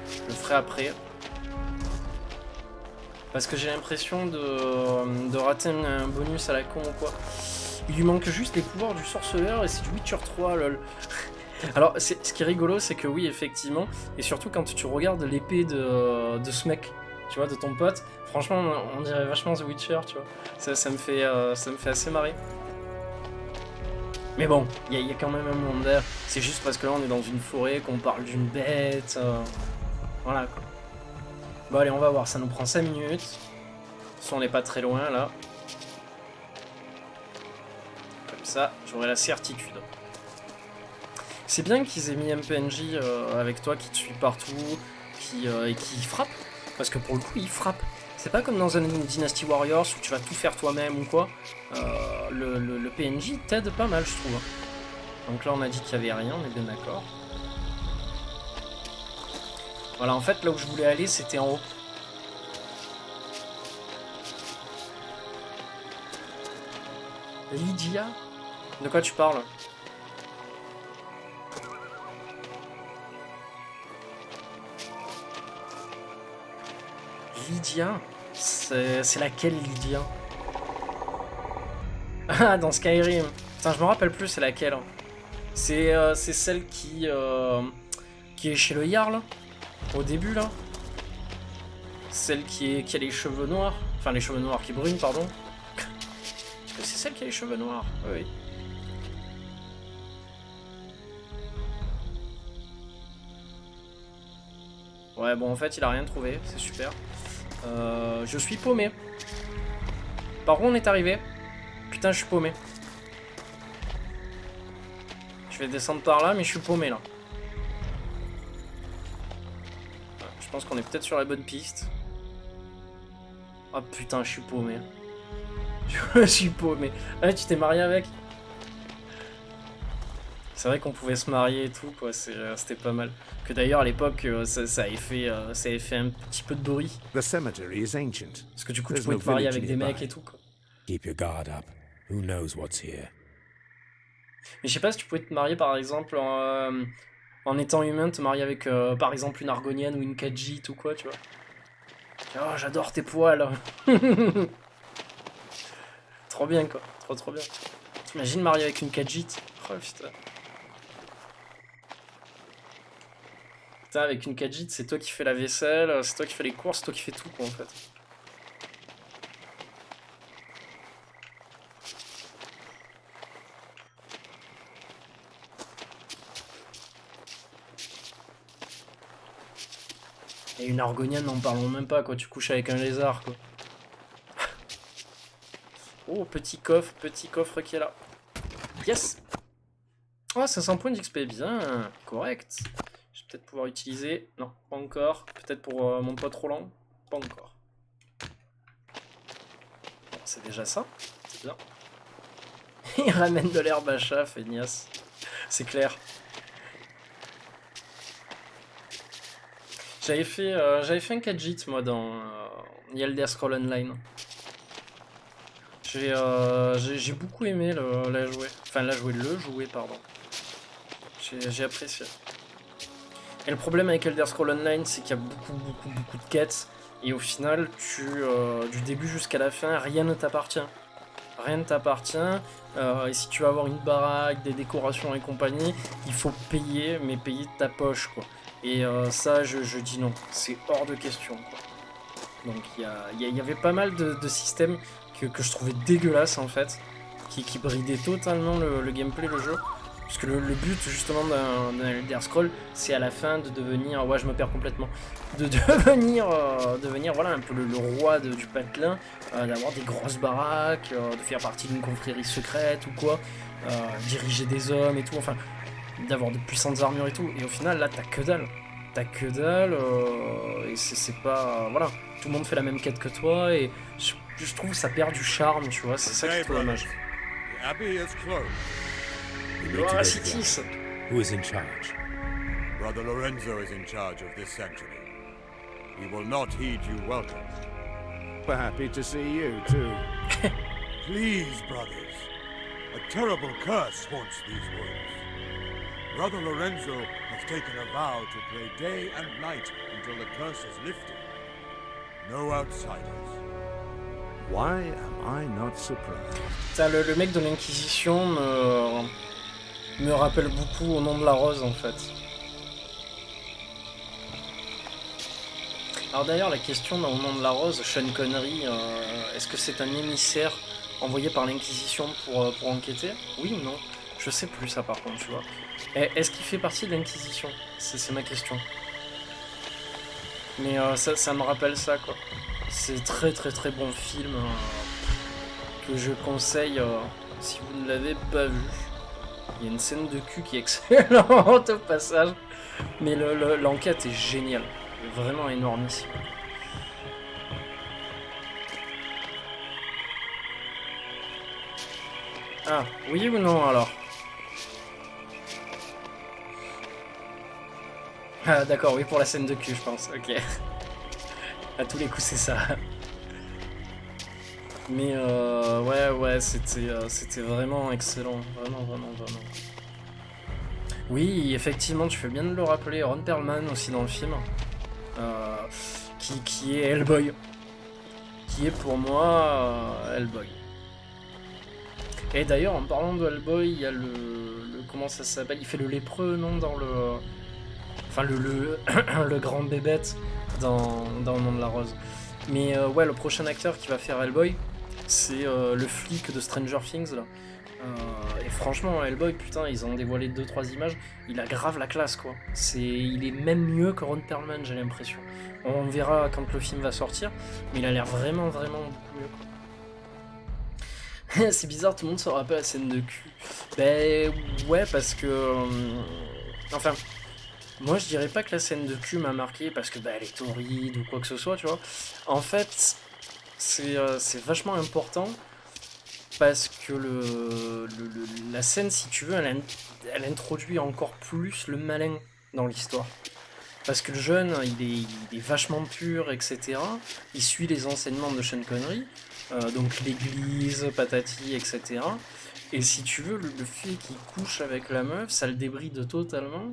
Je le ferai après. Parce que j'ai l'impression de rater un bonus à la con ou quoi. Il lui manque juste les pouvoirs du sorceleur et c'est du Witcher 3, lol. Alors, ce qui est rigolo, c'est que oui, effectivement, et surtout quand tu regardes l'épée de ce mec, tu vois, de ton pote, franchement, on dirait vachement The Witcher, tu vois. Ça me fait assez marrer. Mais bon, il y a quand même un monde d'air. C'est juste parce que là, on est dans une forêt, qu'on parle d'une bête. Voilà, quoi. Bon, allez, on va voir. Ça nous prend 5 minutes. De toute façon, on n'est pas très loin, là. Comme ça, j'aurai la certitude. C'est bien qu'ils aient mis un PNJ avec toi qui te suit partout et qui frappe. Parce que pour le coup, il frappe. C'est pas comme dans un Dynasty Warriors où tu vas tout faire toi-même ou quoi. Le PNJ t'aide pas mal, je trouve. Donc là, on a dit qu'il y avait rien, on est bien d'accord. Voilà, en fait, là où je voulais aller, c'était en haut. Lydia? De quoi tu parles? Lydia? C'est laquelle Lydia? Ah, dans Skyrim. Putain, je me rappelle plus c'est laquelle. C'est celle qui est chez le Jarl, au début là. Celle qui a les cheveux noirs. Enfin, les cheveux noirs qui brûlent, pardon. Est-ce que c'est celle qui a les cheveux noirs? Oui. Ouais, bon, en fait, il a rien trouvé, c'est super. Je suis paumé. Par où on est arrivé? Putain, je suis paumé. Je vais descendre par là, mais je suis paumé là. Je pense qu'on est peut-être sur la bonne piste. Ah putain, je suis paumé. Je suis paumé. Ah, tu t'es marié avec? C'est vrai qu'on pouvait se marier et tout, quoi. C'était pas mal. Que d'ailleurs, à l'époque, ça avait fait un petit peu de bruit. The cemetery is ancient. Parce que du coup, tu pouvais te marier avec des mecs et tout, quoi. Keep your guard up. Who knows what's here? Mais je sais pas si tu pouvais te marier, par exemple, en étant humain, te marier avec, par exemple, une Argonienne ou une Khajiit ou quoi, tu vois. Oh, j'adore tes poils. Trop bien, quoi. Trop bien. T'imagines marier avec une Khajiit? Oh, putain. Putain, avec une Khajiit, c'est toi qui fais la vaisselle, c'est toi qui fais les courses, c'est toi qui fais tout, quoi, en fait. Et une Argonienne, n'en parlons même pas, quoi. Tu couches avec un lézard, quoi. Oh, petit coffre qui est là. Yes! Ah, 500 points d'XP, bien. Correct. Je vais peut-être pouvoir utiliser... Non, pas encore. Peut-être pour mon pote Roland. Pas encore. Bon, c'est déjà ça. C'est bien. Il ramène de l'herbe à chat, feignasse. C'est clair. J'avais fait un Khajiit, moi, dans The Elder Scrolls Online. J'ai beaucoup aimé la jouer. Enfin, le jouer, pardon. J'ai apprécié. Et le problème avec Elder Scrolls Online, c'est qu'il y a beaucoup de quêtes. Et au final, du début jusqu'à la fin, rien ne t'appartient. Rien ne t'appartient. Et si tu veux avoir une baraque, des décorations et compagnie, il faut payer, mais payer de ta poche, quoi. Et ça, je dis non. C'est hors de question, quoi. Donc il y avait pas mal de systèmes que je trouvais dégueulasses, en fait. Qui bridaient totalement le gameplay, le jeu. Parce que le but, justement, d'un Elder Scroll, c'est à la fin de devenir... Ouais, je me perds complètement. De devenir voilà, un peu le roi du patelin, d'avoir des grosses baraques, de faire partie d'une confrérie secrète ou quoi, diriger des hommes et tout, enfin, d'avoir de puissantes armures et tout. Et au final, là, t'as que dalle. Et c'est pas... Voilà, tout le monde fait la même quête que toi, et je trouve que ça perd du charme, tu vois, c'est ça qui est trop dommage. The abbey is closed. We need to Gloire go à there. Citis. Who is in charge? Brother Lorenzo is in charge of this sanctuary. He will not heed you welcome. We're happy to see you, too. Please, brothers. A terrible curse haunts these woods. Brother Lorenzo has taken a vow to pray day and night until the curse is lifted. No outsiders. Why am I not surprised? Putain, le mec de l'Inquisition me rappelle beaucoup Au nom de la rose, en fait. Alors d'ailleurs, la question dans Au nom de la rose, Sean Connery, est-ce que c'est un émissaire envoyé par l'Inquisition pour enquêter? Oui ou non? Je sais plus ça, par contre, tu vois. Est-ce qu'il fait partie de l'Inquisition? C'est ma question. Mais ça me rappelle ça, quoi. C'est très bon film que je conseille si vous ne l'avez pas vu. Il y a une scène de cul qui est excellente au passage, mais l'enquête est géniale, vraiment énormissime. Ah, oui ou non alors? Ah d'accord, oui pour la scène de cul je pense, ok. À tous les coups c'est ça. Mais ouais, c'était vraiment excellent, vraiment. Oui, effectivement, tu fais bien de le rappeler, Ron Perlman aussi dans le film, qui est Hellboy, qui est pour moi Hellboy. Et d'ailleurs, en parlant de Hellboy, il y a comment ça s'appelle? Il fait le lépreux, non? Dans le... Enfin, le grand bébête dans Le Nom de la Rose. Mais ouais, le prochain acteur qui va faire Hellboy, c'est le flic de Stranger Things, là. Et franchement, Hellboy, putain, ils ont dévoilé 2-3 images, il a grave la classe, quoi. Il est même mieux que Ron Perlman, j'ai l'impression. On verra quand le film va sortir, mais il a l'air vraiment, vraiment beaucoup mieux, quoi. C'est bizarre, tout le monde se rappelle la scène de cul. Ben ouais, parce que... enfin, moi je dirais pas que la scène de cul m'a marqué parce que elle est horrible ou quoi que ce soit, tu vois. En fait, c'est vachement important parce que la scène, si tu veux, elle introduit encore plus le malin dans l'histoire. Parce que le jeune, il est vachement pur, etc. Il suit les enseignements de Sean Connery, donc l'église, patati, etc. Et si tu veux, le fait qu'il couche avec la meuf, ça le débride totalement.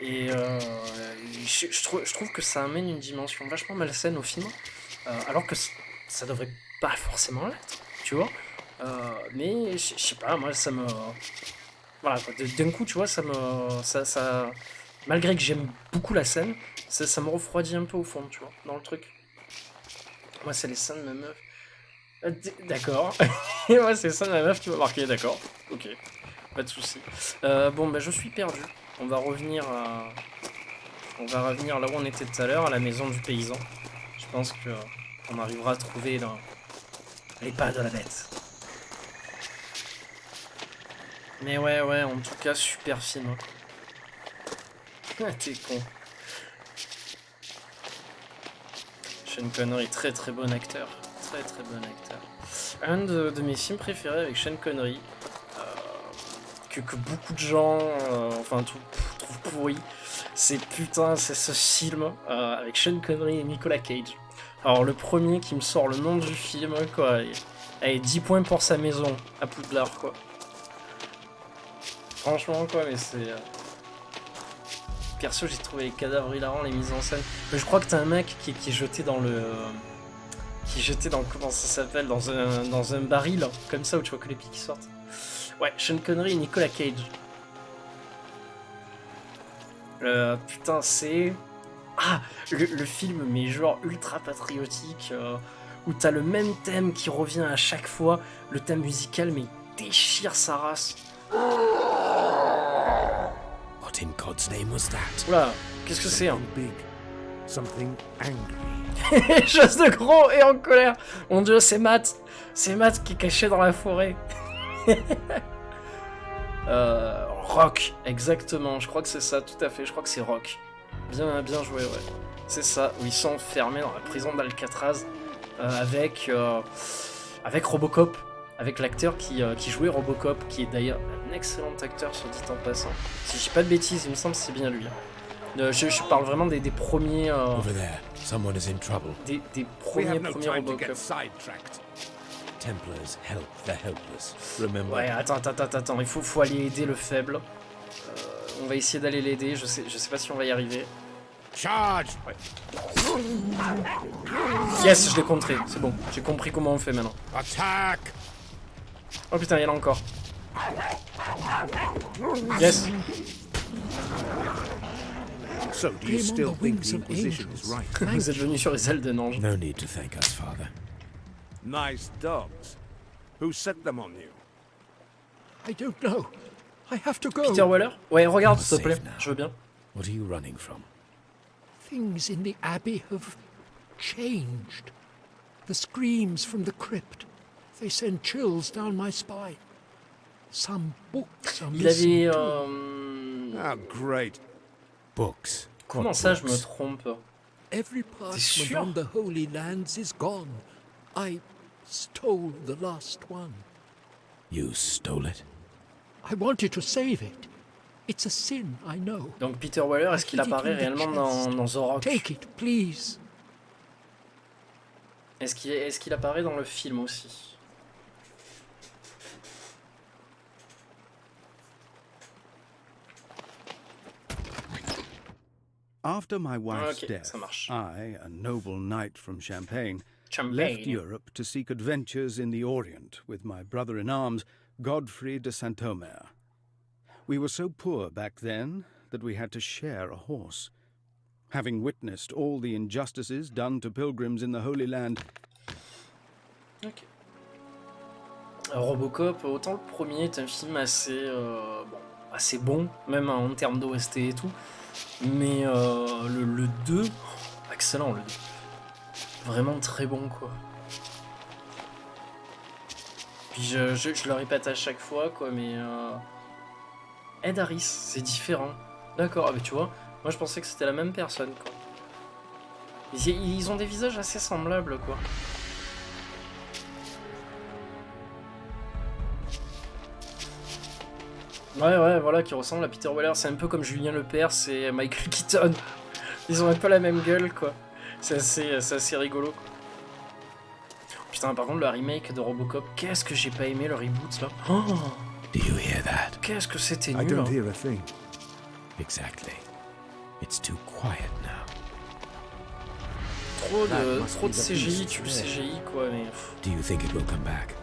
Et je trouve que ça amène une dimension vachement malsaine au film, alors que ça devrait pas forcément l'être, tu vois. Mais je sais pas, moi ça me... Voilà, d'un coup, tu vois, ça malgré que j'aime beaucoup la scène, ça me refroidit un peu au fond, tu vois, dans le truc. Moi, c'est les scènes de ma meuf. D'accord. Et moi, c'est les scènes de ma meuf qui m'a marqué, d'accord. Ok, pas de soucis. Bon, je suis perdu. On va revenir là où on était tout à l'heure, à la maison du paysan. Je pense que on arrivera à trouver les pas de la bête. Mais ouais, en tout cas, super film. Ah, t'es con. Sean Connery, très très bon acteur. Très très bon acteur. Un de mes films préférés avec Sean Connery, que beaucoup de gens trouvent pourri, c'est ce film avec Sean Connery et Nicolas Cage. Alors le premier qui me sort le nom du film, quoi. Allez, 10 points pour Sa maison à Poudlard, quoi. Franchement, quoi, mais c'est... Perso, j'ai trouvé les cadavres hilarants, les mises en scène. Mais je crois que t'as un mec qui est jeté dans le... Qui est jeté dans... Comment ça s'appelle, dans un baril, comme ça, où tu vois que les pieds qui sortent. Ouais, Sean Connery et Nicolas Cage. Putain, c'est... Ah, le film, mais genre ultra patriotique, où t'as le même thème qui revient à chaque fois, le thème musical, mais il déchire sa race. What in God's name was that? Oula, qu'est-ce que c'est, hein? Big, something angry. Chose de gros et en colère. Mon dieu, c'est Matt. C'est Matt qui est caché dans la forêt. Rock, exactement. Je crois que c'est ça, tout à fait. Je crois que c'est Rock. Bien joué, ouais. C'est ça, où ils sont enfermés dans la prison d'Alcatraz avec Robocop. Avec l'acteur qui jouait Robocop, qui est d'ailleurs un excellent acteur, soit dit en passant. Si je dis pas de bêtises, il me semble que c'est bien lui. Je parle vraiment des premiers... Over there, someone is in trouble. Des We have premiers no time to Robocop. get sidetracked. Templars help the helpless. Remember. Ouais, attends, il faut aller aider le faible. On va essayer d'aller l'aider, je sais pas si on va y arriver. Charge! Ouais. Yes, je l'ai contré, c'est bon. J'ai compris comment on fait maintenant. Attack! Oh putain, il y en a encore. Yes. So, do you still think the Inquisition is right? Vous êtes venu sur les ailes d'un ange. No need to thank us, Father. Nice dogs. Who set them on you? I don't know. I have to go. Peter Weller? Ouais, regarde, s'il te plaît, Safe now. je veux bien. What are you running from? Things in the Abbey have changed. The screams from the crypt, they send chills down my spine. Some books are Il missing avait... too. Ah, great. Books. Comment What ça, je me books? trompe? Every parchment sûr? on the Holy Lands is gone. I stole the last one. You stole it? I wanted to save it. It's a sin, I know. Donc Peter Weller, est-ce qu'il apparaît réellement dans The Rock? Take it, please. Est-ce qu'il apparaît dans le film aussi? After my wife's Ok, death, ça marche. I, a noble knight from Champagne, Champagne. left Europe to seek adventures in the Orient with my brother-in-arms, Godfrey de Saint-Omer. We were so poor back then that we had to share a horse. Having witnessed all the injustices done to pilgrims in the Holy Land, Ok. Alors, Robocop, autant le premier est un film assez bon, même en termes d'OST et tout, mais le 2, excellent le 2. Vraiment très bon quoi. Puis je le répète à chaque fois quoi, mais Ed Harris, c'est différent. D'accord, ah bah tu vois, moi je pensais que c'était la même personne quoi. Ils ont des visages assez semblables quoi. Ouais, voilà, qui ressemble à Peter Weller. C'est un peu comme Julien Lepers et Michael Keaton. Ils ont un peu la même gueule, quoi. C'est assez rigolo, quoi. Putain, par contre, le remake de Robocop, qu'est-ce que j'ai pas aimé le reboot, là. Oh, Do you hear that? qu'est-ce que c'était I nul. don't Hein. hear a thing. Exactly. It's too quiet now. Trop That de must be the CGI, beast tu le there. CGI, quoi, mais... pff. Do you think it will come back?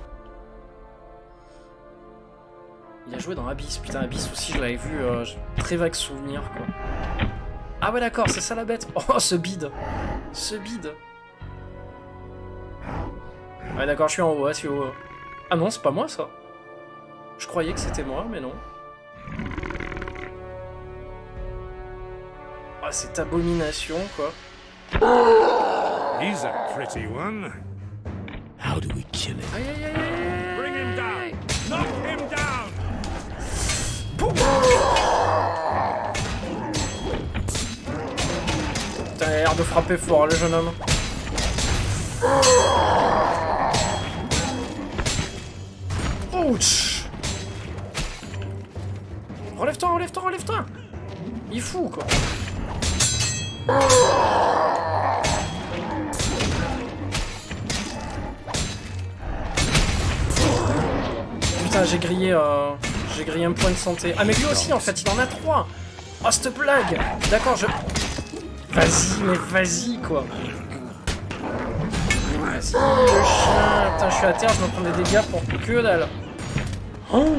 Il a joué dans Abyss, putain, Abyss aussi, je l'avais vu, j'ai très vague souvenir, quoi. Ah ouais, d'accord, c'est ça la bête. Oh, ce bide. Ce bide. Ouais, d'accord, je suis en haut, ouais, c'est haut. Ah non, c'est pas moi, ça. Je croyais que c'était moi, mais non. Ah, cette abomination, quoi. He's a pretty one. How do we kill him? Aïe, aïe, aïe, aïe. Bring him down! Knock him down! Putain, il a l'air de frapper fort, le jeune homme. Ouch. Relève-toi, relève-toi, relève-toi. Il est fou, quoi. Putain, j'ai grillé un point de santé. Ah, mais lui aussi, en fait, il en a 3. Oh, cette blague. D'accord, je... Vas-y, mais vas-y, quoi. Vas-y, le chien. Putain, je suis à terre, je me prends des dégâts pour que dalle. Oh.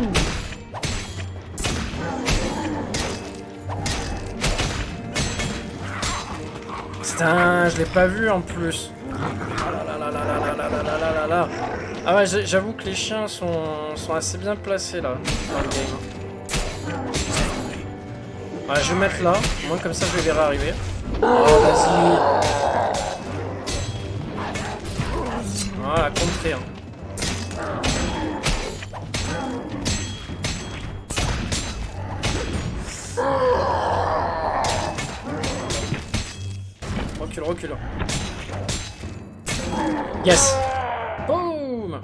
Putain, je l'ai pas vu en plus. Ah là là là là là là là là là là là. Ah ouais, j'avoue que les chiens sont assez bien placés là dans le game. Ouais, je vais mettre là, au moins comme ça je les verrai arriver. Oh, vas-y. Voilà, contré. Hein. Recule, recule. Yes. Boum.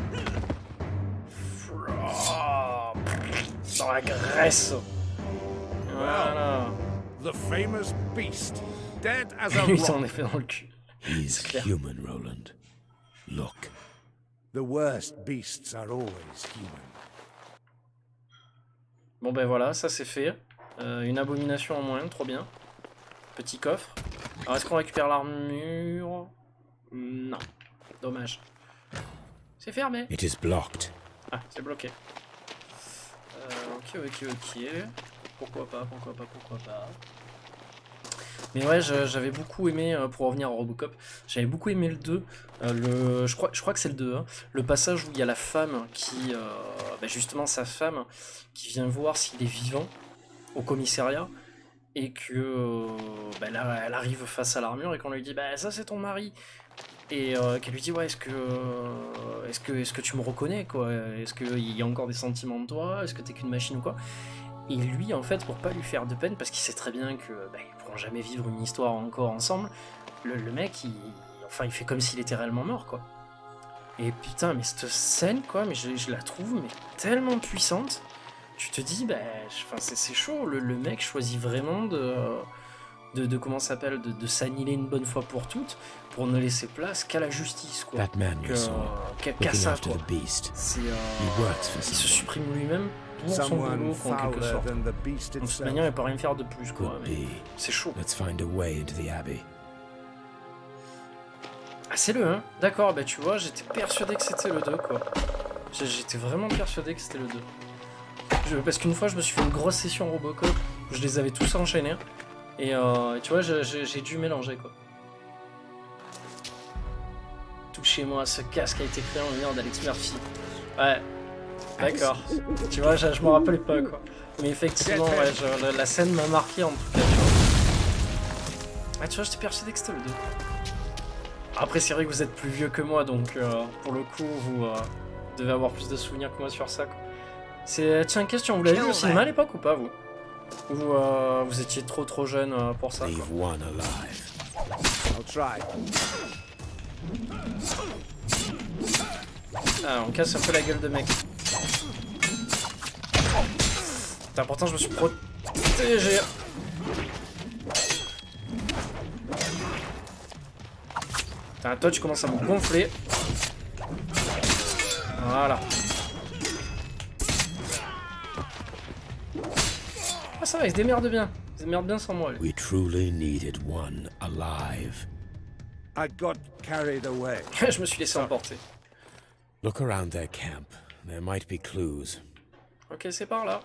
Dans la graisse. Voilà. The famous beast, dead as a Lui, il s'en rock. est fait dans le cul. He's clair. human, Roland. Look. The worst beasts are always human. Bon ben voilà, ça c'est fait. Une abomination en moins, trop bien. Petit coffre. Alors est-ce qu'on récupère l'armure? Non. Dommage. C'est fermé. It is blocked. Ah, c'est bloqué. Ok. Pourquoi pas. Mais ouais, j'avais beaucoup aimé, pour revenir à Robocop, j'avais beaucoup aimé le 2. Je crois que c'est le 2. Hein, le passage où il y a la femme qui... justement sa femme, qui vient voir s'il est vivant au commissariat. Et que là, elle arrive face à l'armure et qu'on lui dit bah ça c'est ton mari. Et qu'elle lui dit ouais est-ce que tu me reconnais quoi, est-ce qu'il y a encore des sentiments de toi, est-ce que t'es qu'une machine ou quoi. Et lui en fait pour pas lui faire de peine parce qu'il sait très bien que ils pourront jamais vivre une histoire encore ensemble, le mec il fait comme s'il était réellement mort quoi. Et putain mais cette scène quoi, mais je la trouve mais tellement puissante. Tu te dis, c'est chaud, le mec choisit vraiment de comment ça s'appelle, de s'annihiler une bonne fois pour toutes, pour ne laisser place qu'à la justice, quoi. That man you saw, Qu'à looking ça, after quoi. the beast. C'est, He works for il se someone. supprime lui-même pour son Someone boulot, en quelque fouler sorte. than the beast Donc, de toute itself. manière, il peut rien faire de plus, quoi. Could Mais be. c'est chaud. Let's find a way into the abbey. Ah, c'est le 1 d'accord, tu vois, j'étais persuadé que c'était le 2, quoi. J'étais vraiment persuadé que c'était le 2. Parce qu'une fois, je me suis fait une grosse session Robocop, où je les avais tous enchaînés. Et tu vois, j'ai dû mélanger, quoi. Touchez-moi, ce casque a été créé en l'honneur d'Alex Murphy. Ouais, d'accord. Tu vois, je me rappelais pas, quoi. Mais effectivement, ouais, la scène m'a marqué en tout cas, tu vois. Ah, tu vois, j'étais persuadé que c'était le 2. Après, c'est vrai que vous êtes plus vieux que moi, donc pour le coup, vous devez avoir plus de souvenirs que moi sur ça, quoi. Tiens, question, vous l'avez vu au cinéma à l'époque ou pas, vous? Ou vous étiez trop jeune pour ça, quoi. Leave one alive. I'll try. Ah, on casse un peu la gueule de mec. Putain, pourtant je me suis protégé. Putain, toi tu commences à me gonfler. Voilà. Ah ça va, il se démerde bien. Il se démerde bien sans moi, lui. We truly needed one alive. I got carried away. Je me suis laissé emporter. Look around their camp. There might be clues. Ok, c'est par là.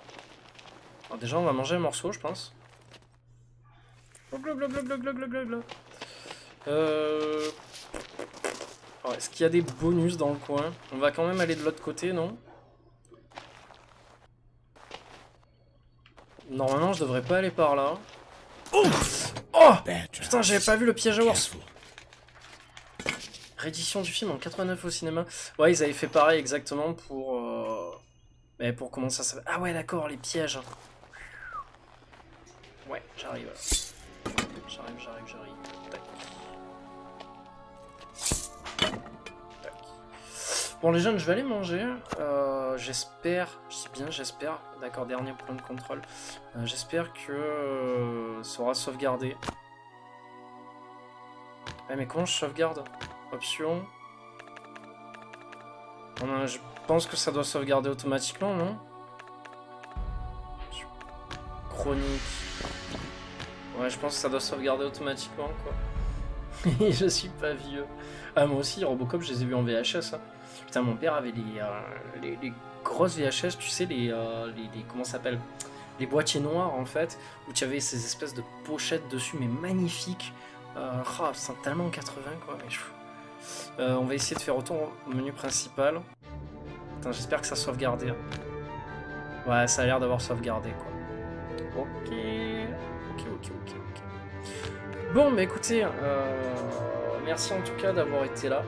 Alors déjà, on va manger un morceau, je pense. Alors, est-ce qu'il y a des bonus dans le coin? On va quand même aller de l'autre côté, non? Normalement, je devrais pas aller par là. Oh, putain, j'avais pas vu le piège à ours. Réédition du film en 89 au cinéma. Ouais, ils avaient fait pareil exactement pour... Mais pour comment ça s'appelle. Ah ouais, d'accord, les pièges. Ouais, j'arrive. J'arrive. Tac. Tac. Bon, les jeunes, je vais aller manger. J'espère... Je dis bien j'espère. D'accord, dernier point de contrôle. J'espère que ça sera sauvegardé. Ouais, mais comment je sauvegarde? Option. Je pense que ça doit sauvegarder automatiquement, non? Chronique. Ouais, je pense que ça doit sauvegarder automatiquement, quoi. Je suis pas vieux. Ah, moi aussi, Robocop, je les ai vus en VHS. Hein. Putain, mon père avait les grosses VHS, tu sais, comment ça s'appelle? Les boîtiers noirs, en fait, où tu avais ces espèces de pochettes dessus, mais magnifiques. Oh, c'est tellement 80, quoi. Mais on va essayer de faire retour au menu principal. Putain, j'espère que ça a sauvegardé. Ouais, ça a l'air d'avoir sauvegardé, quoi. Ok. Bon, bah écoutez, merci en tout cas d'avoir été là.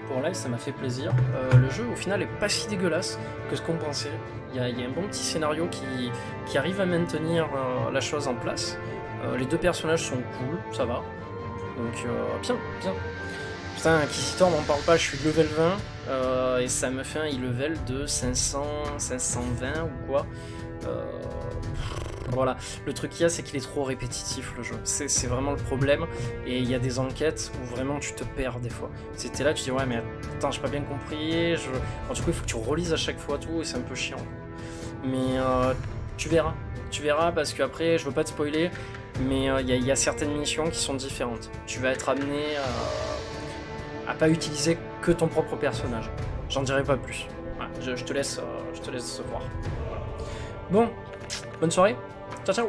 Pour live, ça m'a fait plaisir. Le jeu, au final, est pas si dégueulasse que ce qu'on pensait. Il y a un bon petit scénario qui arrive à maintenir la chose en place. Les deux personnages sont cool, ça va. Donc, bien. Putain, Inquisitor, m'en parle pas, je suis level 20 et ça me fait un e-level de 500, 520 ou quoi. Voilà, le truc qu'il y a, c'est qu'il est trop répétitif, le jeu. C'est vraiment le problème. Et il y a des enquêtes où vraiment tu te perds des fois. C'était là, tu dis, ouais, mais attends, j'ai pas bien compris. Alors, du coup, il faut que tu relises à chaque fois tout et c'est un peu chiant. Mais tu verras parce qu'après, je veux pas te spoiler, mais il y a certaines missions qui sont différentes. Tu vas être amené à pas utiliser que ton propre personnage. J'en dirai pas plus. Voilà, je te laisse voir. Bon, bonne soirée. Ciao, ciao.